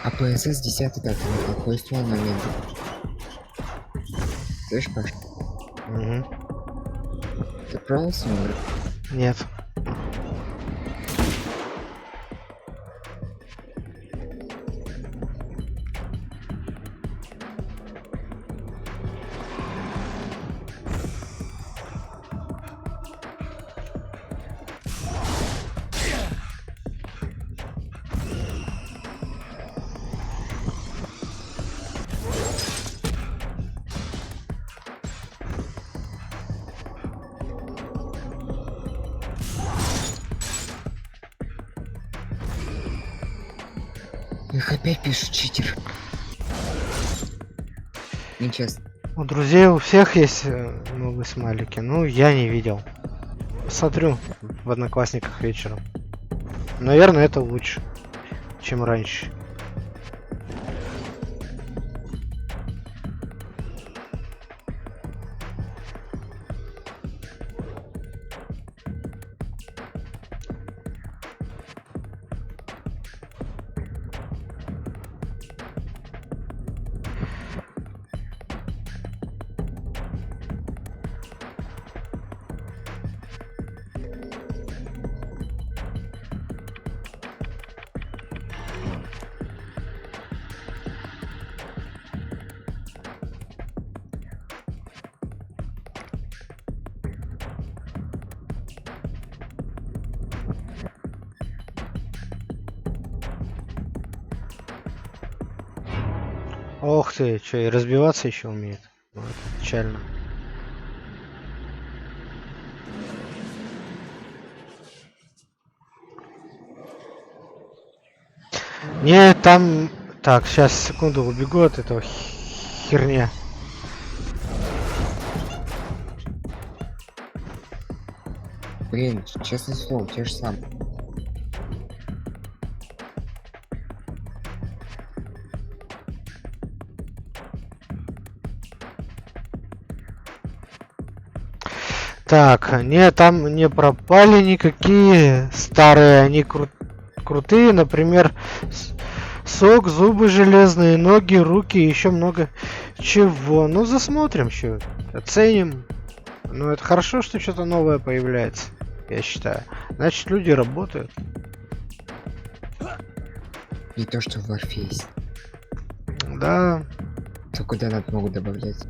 А ПСС 10 так, какой ствол на мне? Слышь, Паш? Угу. Ты пробовался? Нет. Их опять пишут читер. Нечестно. У друзей у всех есть новые смайлики. Ну, я не видел. Посмотрю в Одноклассниках вечером. Наверное, это лучше, чем раньше. Ох ты, что, и разбиваться еще умеет. Ну, это печально. Не, там... Так, сейчас, секунду, убегу от этого херня. Блин, честное слово, те же самые. Так, не, там не пропали никакие старые, они крутые, например, сок, зубы железные, ноги, руки, еще много чего. Ну, засмотрим, что, оценим. Ну, это хорошо, что что-то новое появляется, я считаю. Значит, люди работают. Не то, что в Warface. Да. То куда надо могут добавлять.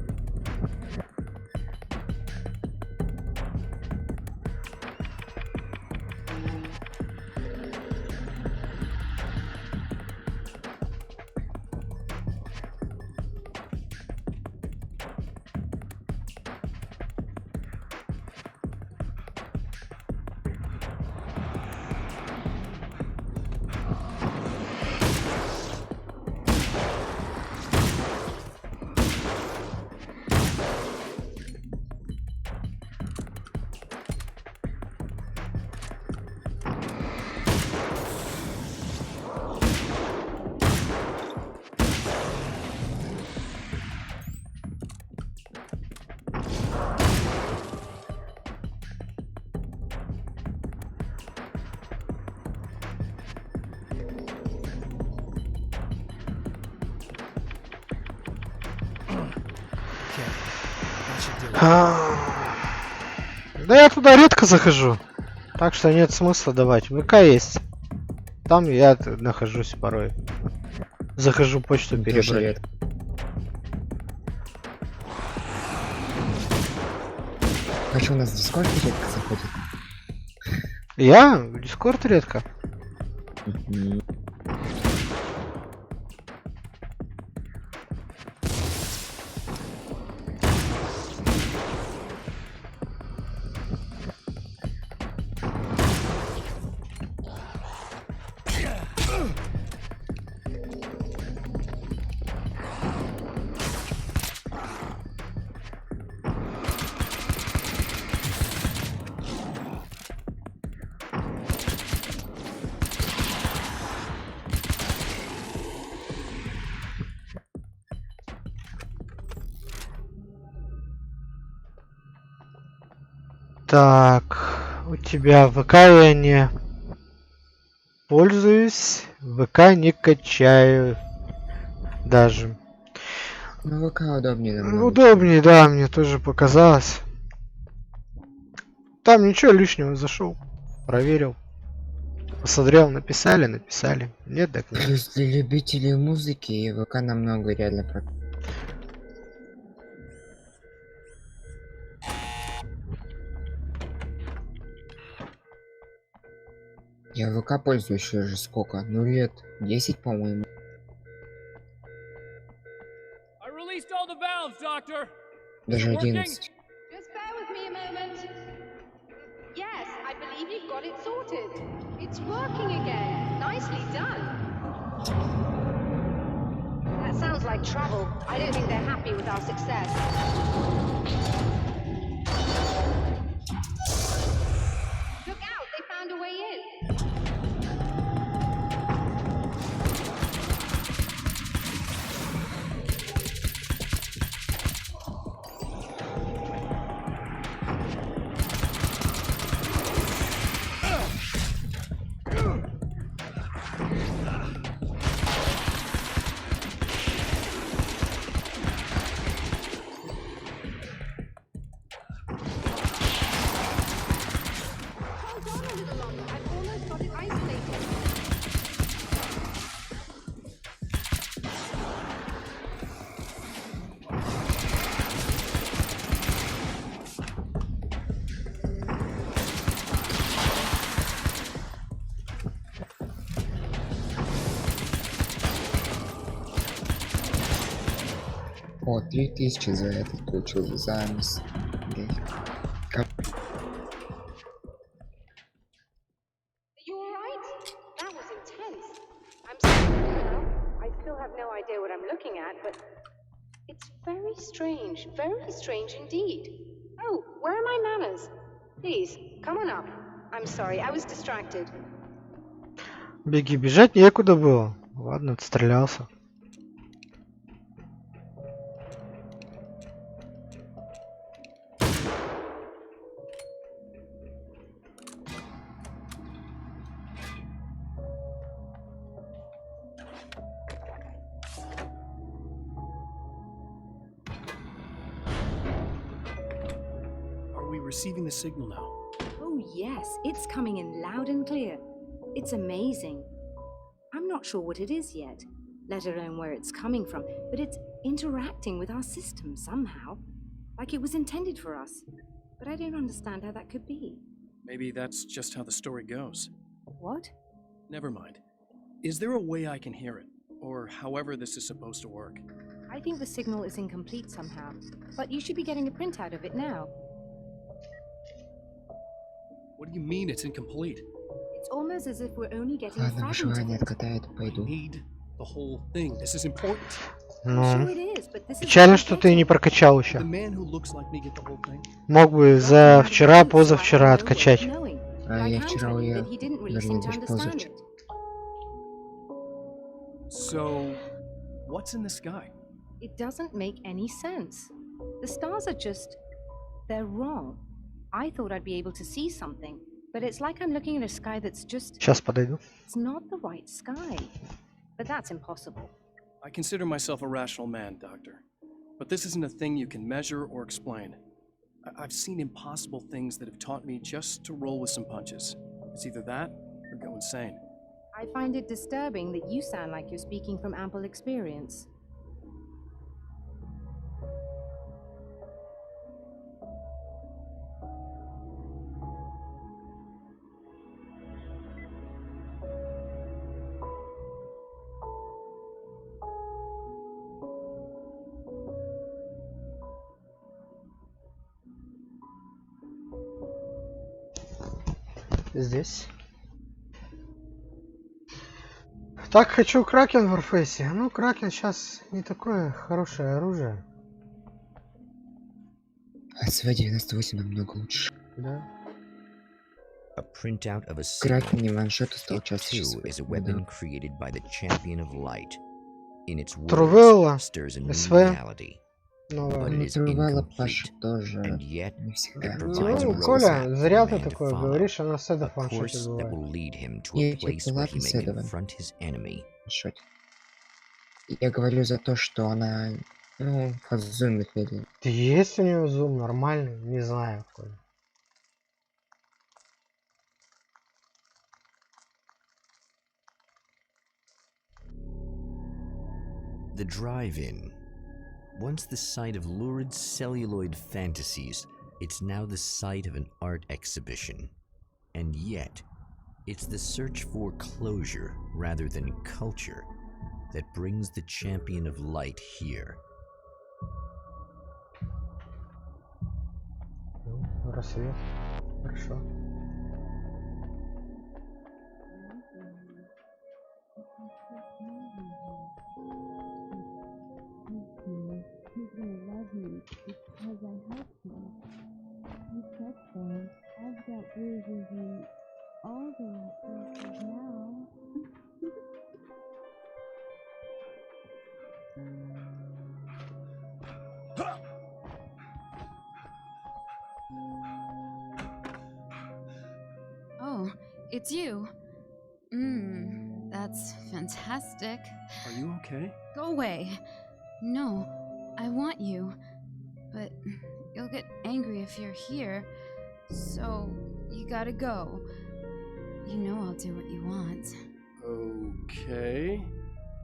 Да я туда редко захожу. Так что нет смысла давать. ВК есть. Там я нахожусь порой. Захожу почту перебрать. А что, у нас в Дискорд редко заходит? Я? В Дискорд редко. Так, у тебя ВК я не пользуюсь, ВК не качаю даже. Ну ВК удобнее намного. Удобнее, да, мне тоже показалось. Там ничего лишнего, зашел, проверил, посмотрел, написали. Нет, так нет. Плюс для любителей музыки и ВК намного реально Я ВК пользуюсь уже сколько? Ну лет 10, по-моему. Даже 11. Just bear with me a moment. Yes, I believe you've got it sorted. It's working again. Nicely done. That sounds like trouble. I don't think they're happy with our success. Look out, they found a way in. О, 3000 за этот получил, за мисс. You alright? That was intense. I'm sorry, I still have no idea what I'm looking at, but it's very strange indeed. Oh, where are my manners? Please, come on up. I'm sorry, I was distracted. Беги, бежать некуда было. Ладно, отстрелялся. Receiving the signal now. Oh yes, it's coming in loud and clear. It's amazing. I'm not sure what it is yet, let alone where it's coming from, but it's interacting with our system somehow, like it was intended for us. But I don't understand how that could be. Maybe that's just how the story goes. What? Never mind. Is there a way I can hear it? Or however this is supposed to work? I think the signal is incomplete somehow, but you should be getting a printout of it now. What do you mean it's incomplete? It's almost as if we're only getting a Ладно, fragment выживание of it. откатает, пойду. Need the whole thing. This is important. Ну, печально, что ты не прокачал еще. The man who looks like me get the whole thing. Мог бы за вчера, позавчера откачать. А я вчера уехал, вернее, даже позавчера. So, what's in the sky? It doesn't make any sense. The stars are just... they're wrong. I thought I'd be able to see something, but it's like I'm looking at a sky that's just... Сейчас подойду. It's not the right sky. But that's impossible. I consider myself a rational man, Doctor. But this isn't a thing you can measure or explain. I've seen impossible things that have taught me just to roll with some punches. It's either that or go insane. I find it disturbing that you sound like you're speaking from ample experience. Здесь. Так, хочу кракен в Warface. Ну, кракен сейчас не такое хорошее оружие. А СВ-98 намного лучше. Да. A printout of a Кракен не signal. ваншот стал It чаще too is a weapon created by the champion of light. In its Трувелла, words, stirs a new СВ. reality. Новое. But it is Трувелла Паша incomplete, тоже and yet не всегда. it provides a Ну, roadmap Коля, for зря the ты man to такое follow. говоришь, она с A этого фаншоте course that бывает. will lead him to Не, a place where he ладно, may Седова. confront his enemy. Шот. Я говорю за то, что она, ну, фазует медленно. Есть у нее зум нормальный? Не знаю, Коля. The drive-in. Once the site of lurid celluloid fantasies, it's now the site of an art exhibition. And yet, it's the search for closure rather than culture that brings the champion of light here. Ну, рассвет. Хорошо. Oh, it's you. That's fantastic. Are you okay? Go away. No, I want you. But you'll get angry if you're here. So you gotta go. You know I'll do what you want. Okay.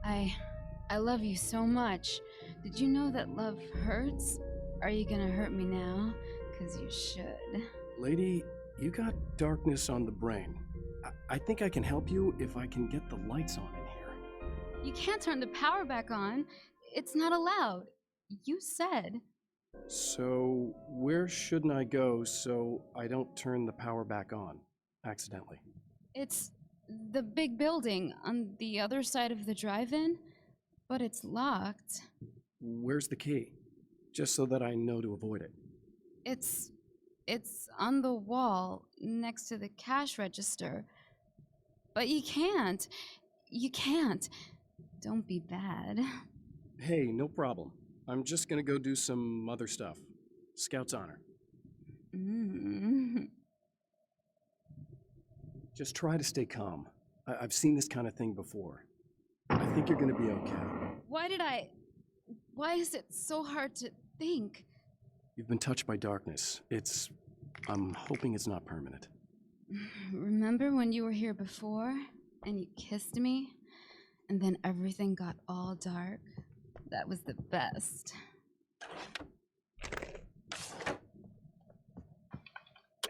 I love you so much. Did you know that love hurts? Are you gonna hurt me now? 'Cause you should. Lady, you got darkness on the brain. I think I can help you if I can get the lights on in here. You can't turn the power back on. It's not allowed. You said. So, where shouldn't I go so I don't turn the power back on accidentally? It's the big building on the other side of the drive-in, but it's locked. Where's the key? Just so that I know to avoid it. It's on the wall next to the cash register. But you can't. You can't. Don't be bad. Hey, no problem. I'm just gonna go do some other stuff. Scout's honor. Just try to stay calm. I've seen this kind of thing before. I think you're gonna be okay. Why is it so hard to think? You've been touched by darkness. I'm hoping it's not permanent. Remember when you were here before and you kissed me and then everything got all dark? That was the best.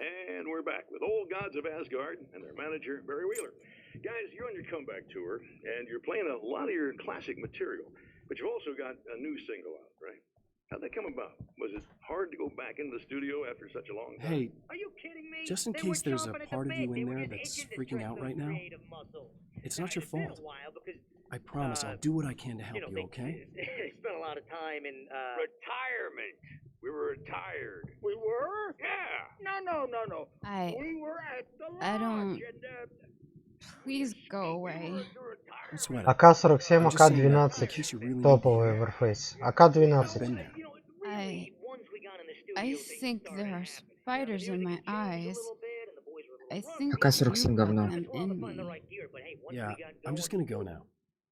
And we're back with Old Gods of Asgard and their manager, Barry Wheeler. Guys, you're on your comeback tour, and you're playing a lot of your classic material, but you've also got a new single out, right? How'd that come about? Was it hard to go back into the studio after such a long time? Hey, Are you kidding me? just in They case were there's a chomping at the part of you bit. They in were there just that's itching to freaking stretch out those right now, creative muscles. it's not your It's been fault. a while because, I promise I'll do what I can to help you, they okay? spent a lot of time in, Retirement. We were retired. We were? Yeah. No. I We were at the I don't- lodge and, Please go away. Don't sweat it. АК-47, I'm just saying that in АК-12. case you really need Топовый the Warface. I've АК-12. been there. you know, really, once we got in the studio, I things think started there are happening. spiders in my Music had changed a eyes. little bit, and the boys were a little I rough. think АК-47 you got говно. them It's well to in find the me. right gear, but hey, once Yeah, we got I'm just going, gonna go now.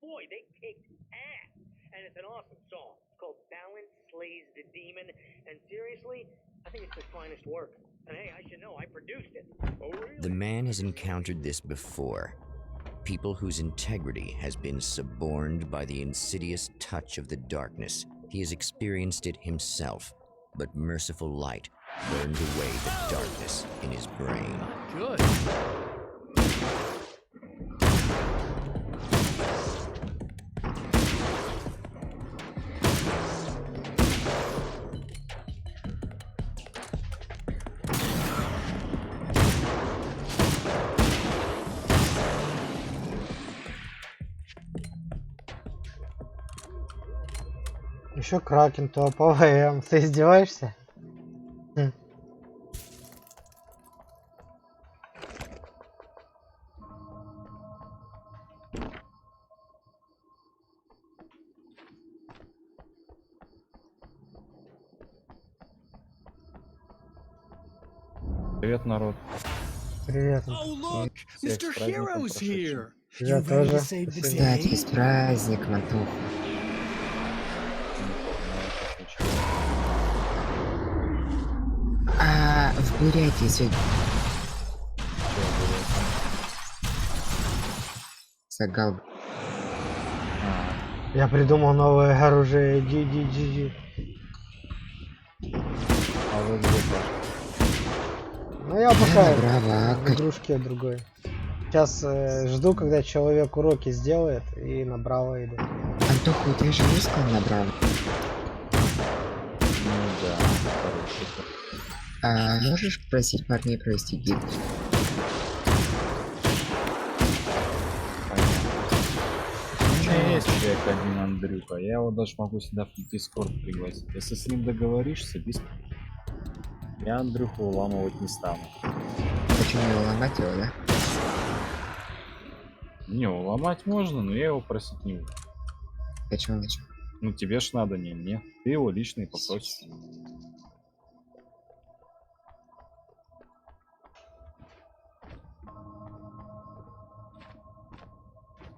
boy, they kicked ass. And it's an awesome song. It's called Balance Slays the Demon. And seriously, I think it's his finest work. And hey, I should know, I produced it. Oh, really? The man has encountered this before. People whose integrity has been suborned by the insidious touch of the darkness. He has experienced it himself, but merciful light burned away the darkness in his brain. Good. Еще Кракен, то ПВМ. Ты издеваешься? Привет, народ. Привет. Oh, look! Всех Mr. с праздником Hero's прошедшим. here! Я You ready to тоже. save the Спасибо. Кстати, day? с праздником, Антох. А в Бурятии сегодня... Загал. Я придумал новое оружие. Ди. А вы где тоже? Ну я пока Браво, в игрушке другой. Сейчас жду, когда человек уроки сделает, и на Браво иду. Антоха, у тебя же есть клан на Браво? Ну да, хороший. А можешь просить парней провести гид? У меня есть человек один, Андрюха. Я его даже могу сюда в Дискорд пригласить. Если с ним договоришься, без... Я Андрюху уламывать не стану. Почему не ломать его, да? Не, уломать можно, но я его просить не буду. Почему? Ну тебе ж надо, не мне. Ты его лично и попросишь.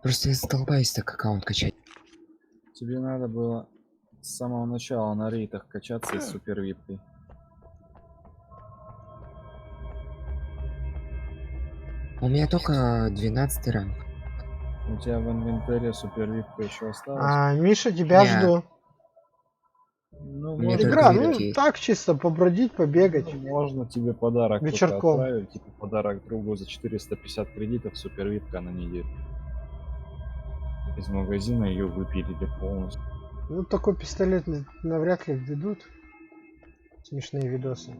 Просто я задолбаюсь так аккаунт качать. Тебе надо было с самого начала на рейтах качаться с супер випкой. У меня только 12 ранг. У тебя в инвентаре супер випка еще осталась? А, Миша, тебя Я- жду. Ну, Мне можно, Игра, только ну великий. так чисто побродить, побегать. можно тебе подарок только Вечерком. отправить, типа подарок другу за 450 кредитов, супер випка на неделю. Из магазина ее выпилили полностью. Ну такой пистолет навряд ли введут. Смешные видосы.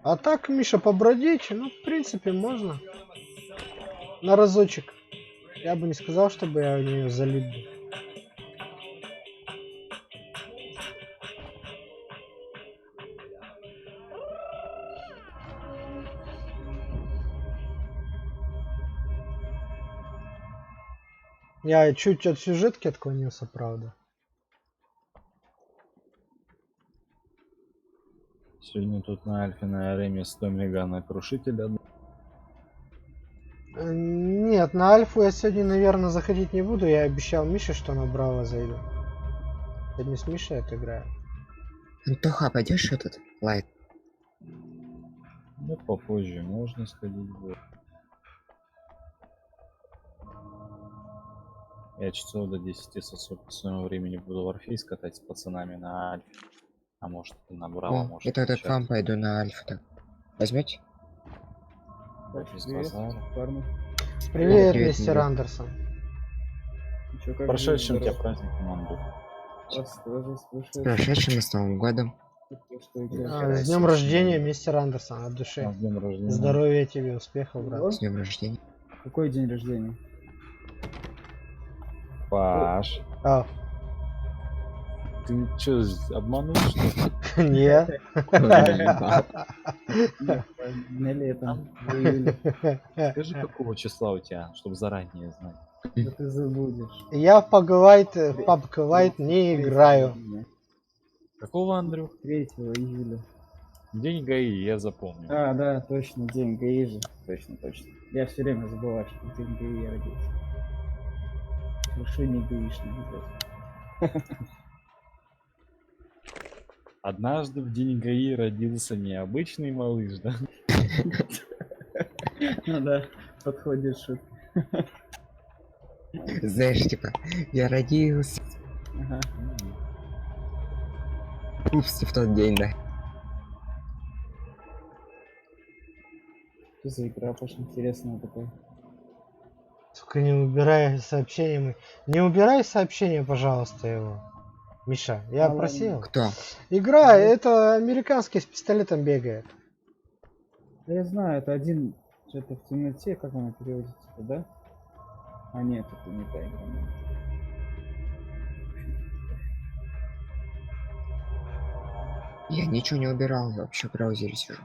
А так, Миша, побродить, ну, в принципе, можно. На разочек. Я бы не сказал, чтобы я в нее залип был. Я чуть от сюжетки отклонился, правда. Сегодня тут на Альфе на Ареме 100 мега на крушителя. Нет, на Альфу я сегодня, наверное, заходить не буду. Я обещал Мише, что на Браво зайду. Сегодня с Мишей отыграю. Антоха, пойдешь этот лайт? Ну, попозже можно сходить будет. Я часов до 10 по своему времени буду в Орфей катать с пацанами на Альфе. А может и на Браво, может. Я тогда к сейчас. вам пойду на Альфу. Так. Возьмете? Без базара. Привет, Привет, мистер Миша. Андерсон. Прошедшим тебя праздником, Андрюх. С прошедшим и с Новым годом. С днем рождения, мистер Андерсон, от души. С днем рождения. Здоровья тебе, успехов, брат. С днем рождения. Какой день рождения? Паш, А, ты чё, обманул, что ли? нет. На летом, в июле. Скажи, какого числа у тебя, чтобы заранее знать. Да ты забудешь. Я в PUBG Lite не играю. Какого, Андрюх? 3 июля. День ГАИ, я запомнил. А, да, точно, день ГАИ же. Точно. Я все время забываю, что в день ГАИ я родился. Совершенно гаишный, ребят. Однажды в день ГАИ родился необычный малыш, да? Ну да, подходит шут. Знаешь, типа, я родился. Ага. Упс, в тот день, да. Что за игра очень интересная такая. Только не убирай сообщения. Не убирай сообщения, пожалуйста, его. Миша, я просил. Кто? Игра, это американский с пистолетом бегает. Да я знаю, это один что-то в темноте, как оно переводится, да? А нет, это не та игра. Я ничего не убирал, я вообще в браузере сижу.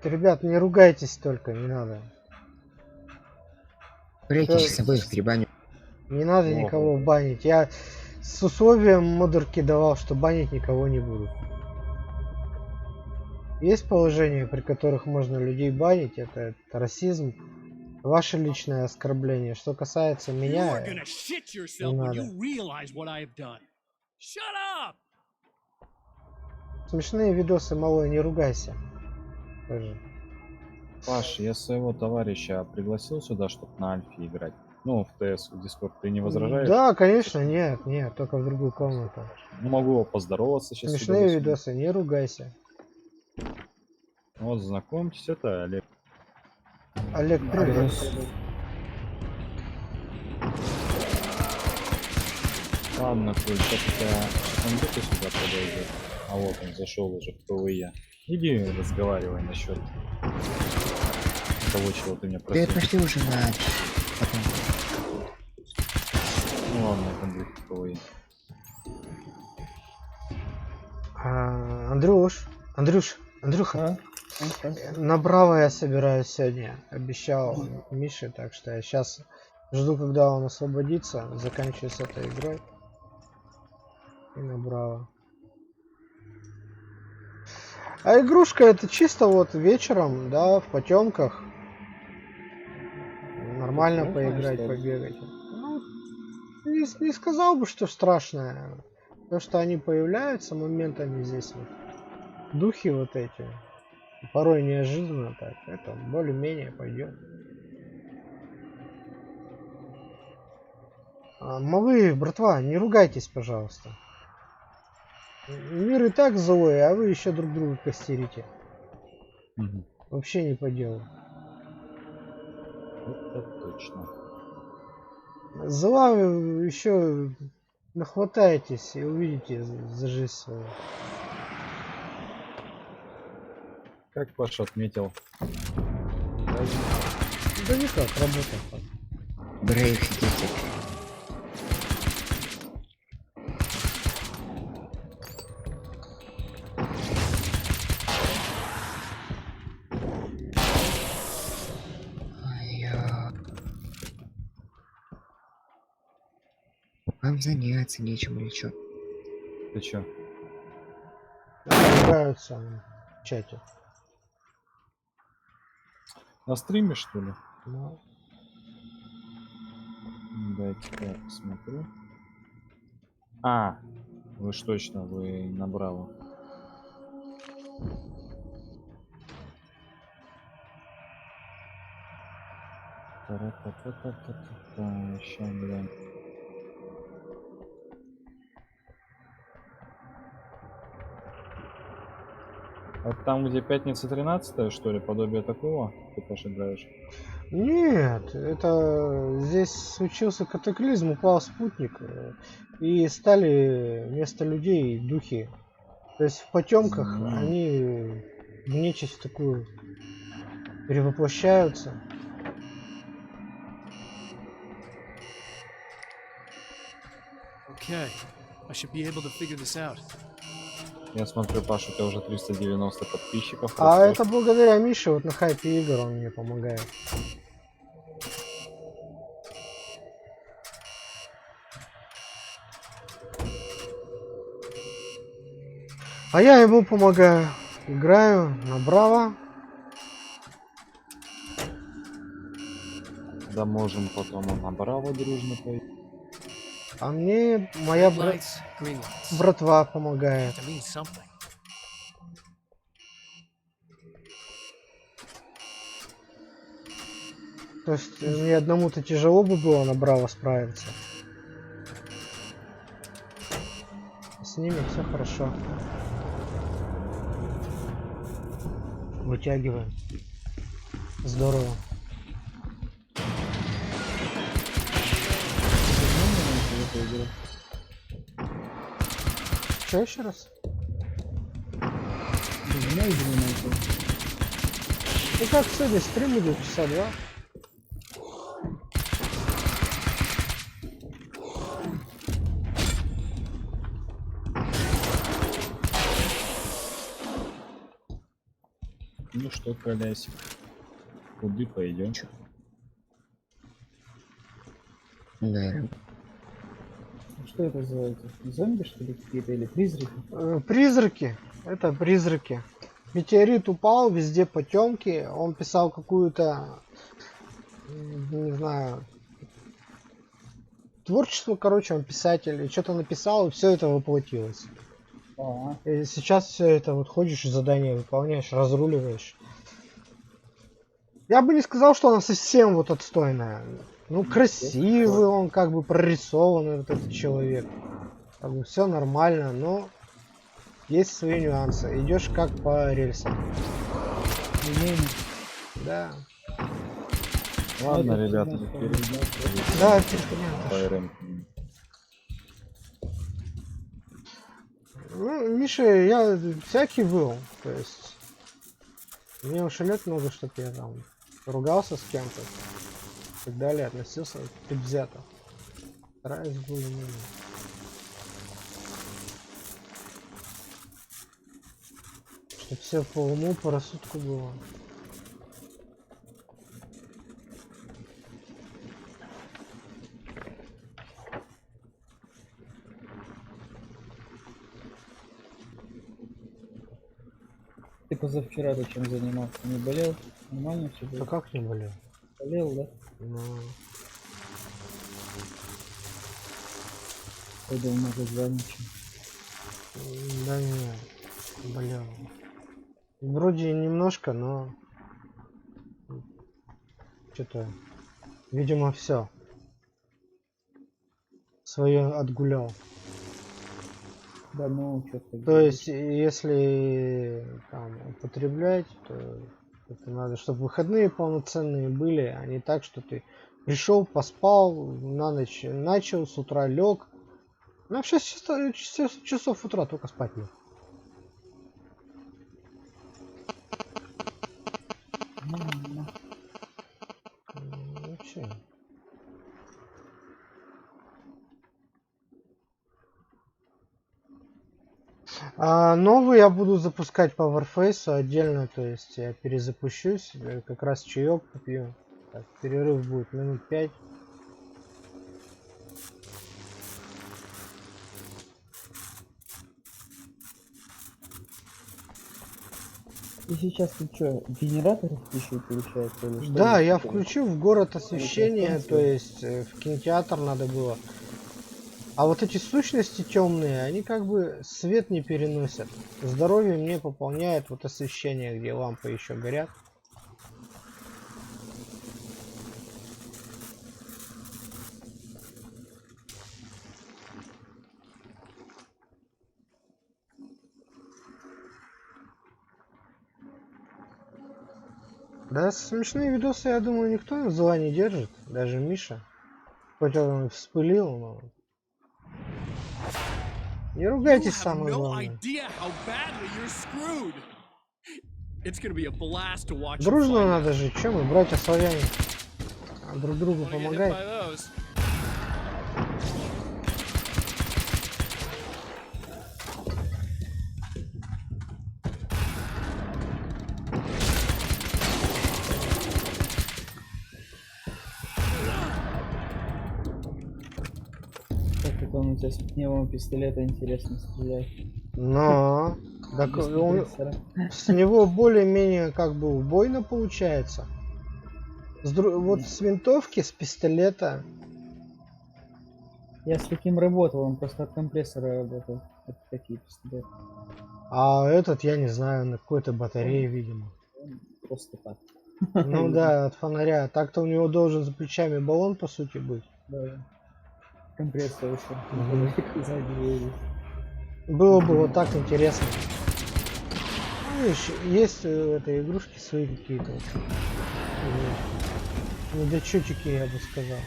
Ребят, не ругайтесь только, не надо. Прячьтесь с обоих грибами. Не надо никого банить. Я с условием модерки давал, что банить никого не буду. Есть положения, при которых можно людей банить, это расизм, ваше личное оскорбление. Что касается меня, не надо. Смешные видосы, малой, не ругайся. Тоже. Паш, я своего товарища пригласил сюда, чтобы на Альфе играть. Ну, в ТС, в Дискорд, ты не возражаешь? Да, конечно, нет, только в другую комнату. Ну, могу его поздороваться сейчас. Смешные видосы, не ругайся. Вот, знакомьтесь, это Олег. Олег, привет. Ладно, Коль, сейчас Андрюха сюда подойдет. А вот он зашел уже в ПВЕ. Иди разговаривай насчет того, чего ты меня просил. Ты пошли уже на... Потом. Ну ладно, Андрюха в ПВЕ. Андрюха. На Браво я собираюсь сегодня. Обещал Мише, так что я сейчас жду, когда он освободится. Заканчиваю с этой игрой. И на Браво. А игрушка это чисто вот вечером, да, в потемках. Нормально поиграть, побегать. Ну, не сказал бы, что страшное. То, что они появляются моментами здесь вот. Духи вот эти. Порой неожиданно так. Это более-менее пойдет. Малые, братва, не ругайтесь, пожалуйста. Мир и так злой, а вы еще друг друга костерите. Вообще не по делу. Это точно. Зла вы еще нахватаетесь и увидите за жизнь свою. Как Паша отметил. Да никак, работа. Брейк, Вам заняться нечем или чё? Ты чё? Ругаются в чате. На стриме, что ли? Ну. Дайте-ка я посмотрю. А, вы ж точно, вы на Браво. Еще глянь. Это там, где пятница 13, что ли, подобие такого? Ты, Паша, играешь? Нет, это здесь случился катаклизм, упал спутник, и стали вместо людей духи. То есть в потемках они в нечисть такую перевоплощаются. Okay, I should be able to figure this out. Я смотрю, Паша, у тебя уже 390 подписчиков. А это благодаря Мише, вот на хайпе игр он мне помогает. А я ему помогаю. Играю на Браво. Да можем потом на Браво дружно пойти. А мне моя братва помогает. То есть мне одному-то тяжело бы было на Браво справиться. С ними все хорошо. Вытягиваем. Здорово. Что еще раз? Ну как сегодня стрим идет часа 2. Ну что, колясик, куда пойдем? Да. Что это за эти? Зомби, что ли, какие-то, или призраки? Призраки. Это призраки. Метеорит упал, везде потемки. Он писал какую-то, не знаю, творчество, короче, он писатель. И что-то написал, и все это воплотилось. И сейчас все это вот ходишь и задания выполняешь, разруливаешь. Я бы не сказал, что она совсем вот отстойная. Ну, красивый он, как бы прорисованный вот этот человек. Как бы все нормально, но есть свои нюансы. Идешь как по рельсам. Да. Ладно, ребята, да, переходим. Ну, Миша, я всякий был. То есть мне уж лет много, чтоб я там ругался с кем-то и так далее, относился предвзято. Стараюсь более-менее. Чтоб все по уму, по рассудку было. Ты позавчера-то чем занимался? Не болел? Нормально все было? А как не болел? Болел, да? Ну... Пойду в магазин. Да не, болел. Вроде немножко, но... Что-то... Видимо, все. Свое отгулял. Да, ну, что-то... То есть, если там употреблять, то это надо, чтобы выходные полноценные были, а не так, что ты пришел, поспал, на ночь начал, с утра лег. Ну, в 6 часов утра только спать нет. Вообще. Новый я буду запускать по Warface отдельно, то есть я перезапущусь, как раз чаек попью. Так, перерыв будет минут 5. И сейчас ты что, генератор включил, получается? Или что? Да, я включил в город освещение, то есть в кинотеатр надо было. А вот эти сущности темные, они как бы свет не переносят. Здоровье мне пополняет вот освещение, где лампы еще горят. Да, смешные видосы, я думаю, никто зла не держит, даже Миша. Хоть он вспылил, но... Не ругайтесь, самое главное. Дружно надо жить, чем мы, братья-славяне? Друг другу помогать. Он у тебя с пневмого пистолета интересно стреляет. Но так он, с него более-менее как бы убойно получается. Вот с винтовки, с пистолета Я с таким работал, он просто от компрессора работал. Это такие пистолеты. А этот, я не знаю, на какой-то батарее, видимо. Просто так. Ну да, от фонаря. Так-то у него должен за плечами баллон, по сути, быть. Да. Компрессор еще. Мгм. Сзади. Было бы вот так интересно. Ну, видишь, есть у этой игрушки свои какие-то вот, недочетики, я бы сказал.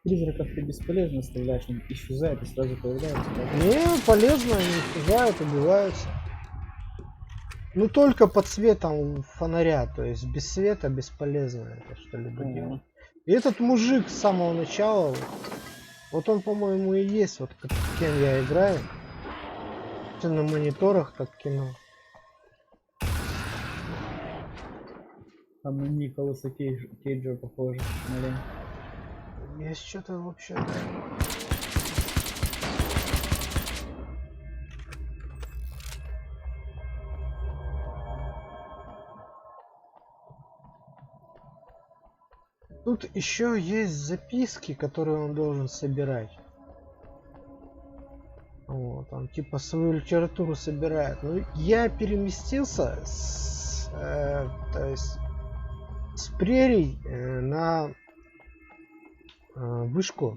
Призраков ты бесполезно оставляешь, он исчезает и сразу появляется. Не, полезно, они исчезают, убиваются. Ну только под светом фонаря, то есть без света бесполезно это что-либо делать. И этот мужик с самого начала, вот он, по-моему, и есть, вот кем я играю. Все на мониторах, как кино. Там на Николаса Кейджа похоже. Наверное. Есть что-то вообще. Тут еще есть записки, которые он должен собирать. Вот, он типа свою литературу собирает. Ну, я переместился то есть с прерий на вышку,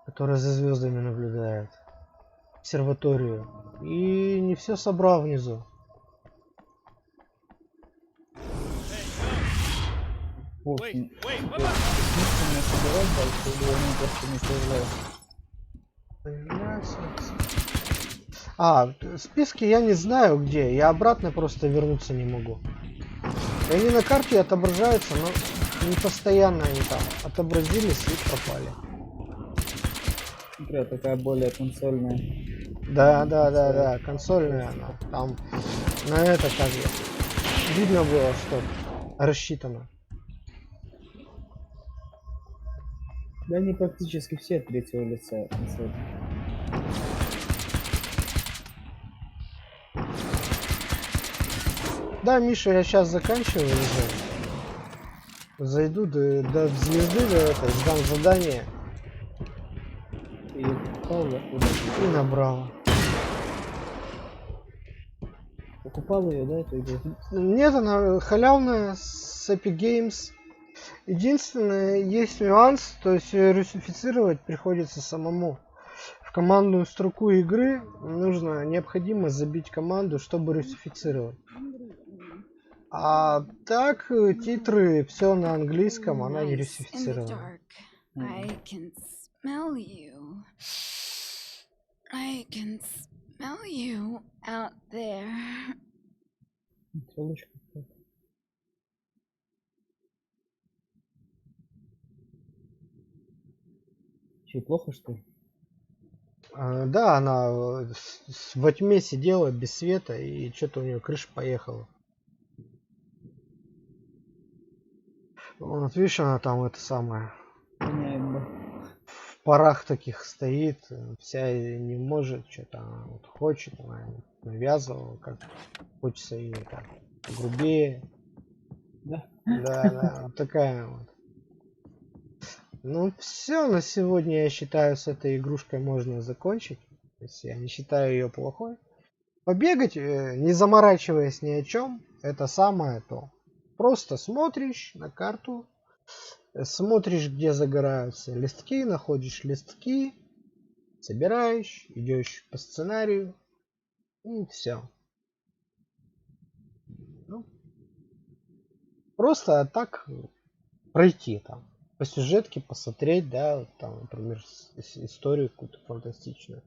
которая за звездами наблюдает, обсерваторию, и не все собрал внизу. А, списки я не знаю где, я обратно просто вернуться не могу. И они на карте отображаются, но не постоянно они там отобразились и пропали. Игра такая более консольная. Да, консольная она. Там на это как бы видно было, что рассчитано. Да они практически все от третьего лица консоли. Да, Миша, я сейчас заканчиваю уже. Зайду до звезды, до этой, сдам задание. И покупал, да? И набрал. Покупал ее, да, эту игру? Нет, она халявная с Epic Games. Единственное, есть нюанс, то есть ее русифицировать приходится самому. В командную строку игры необходимо забить команду, чтобы русифицировать. А так титры все на английском, она не русифицирована. Че, плохо что ли? Да, она во тьме сидела без света и что-то у нее крыша поехала. Вот видишь, она там это самое в парах таких стоит, вся не может, что-то она вот хочет, она навязывала, как хочется ее так грубее. Да, вот такая вот. Ну все, на сегодня я считаю, с этой игрушкой можно закончить. То есть я не считаю ее плохой. Побегать, не заморачиваясь ни о чем, это самое то. Просто смотришь на карту, смотришь, где загораются листки, находишь листки, собираешь, идешь по сценарию, и все. Ну, просто так пройти там. По сюжетке посмотреть, да, вот там, например, историю какую-то фантастичную,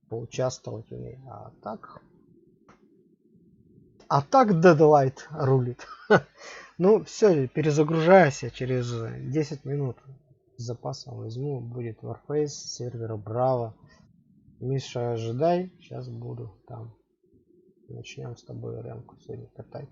поучаствовать в ней. А так Deadlight рулит. Ну, все, перезагружаюсь я через 10 минут. С запасом возьму, будет Warface, сервера Браво. Миша, ожидай, сейчас буду там. Начнем с тобой ремку сегодня катать.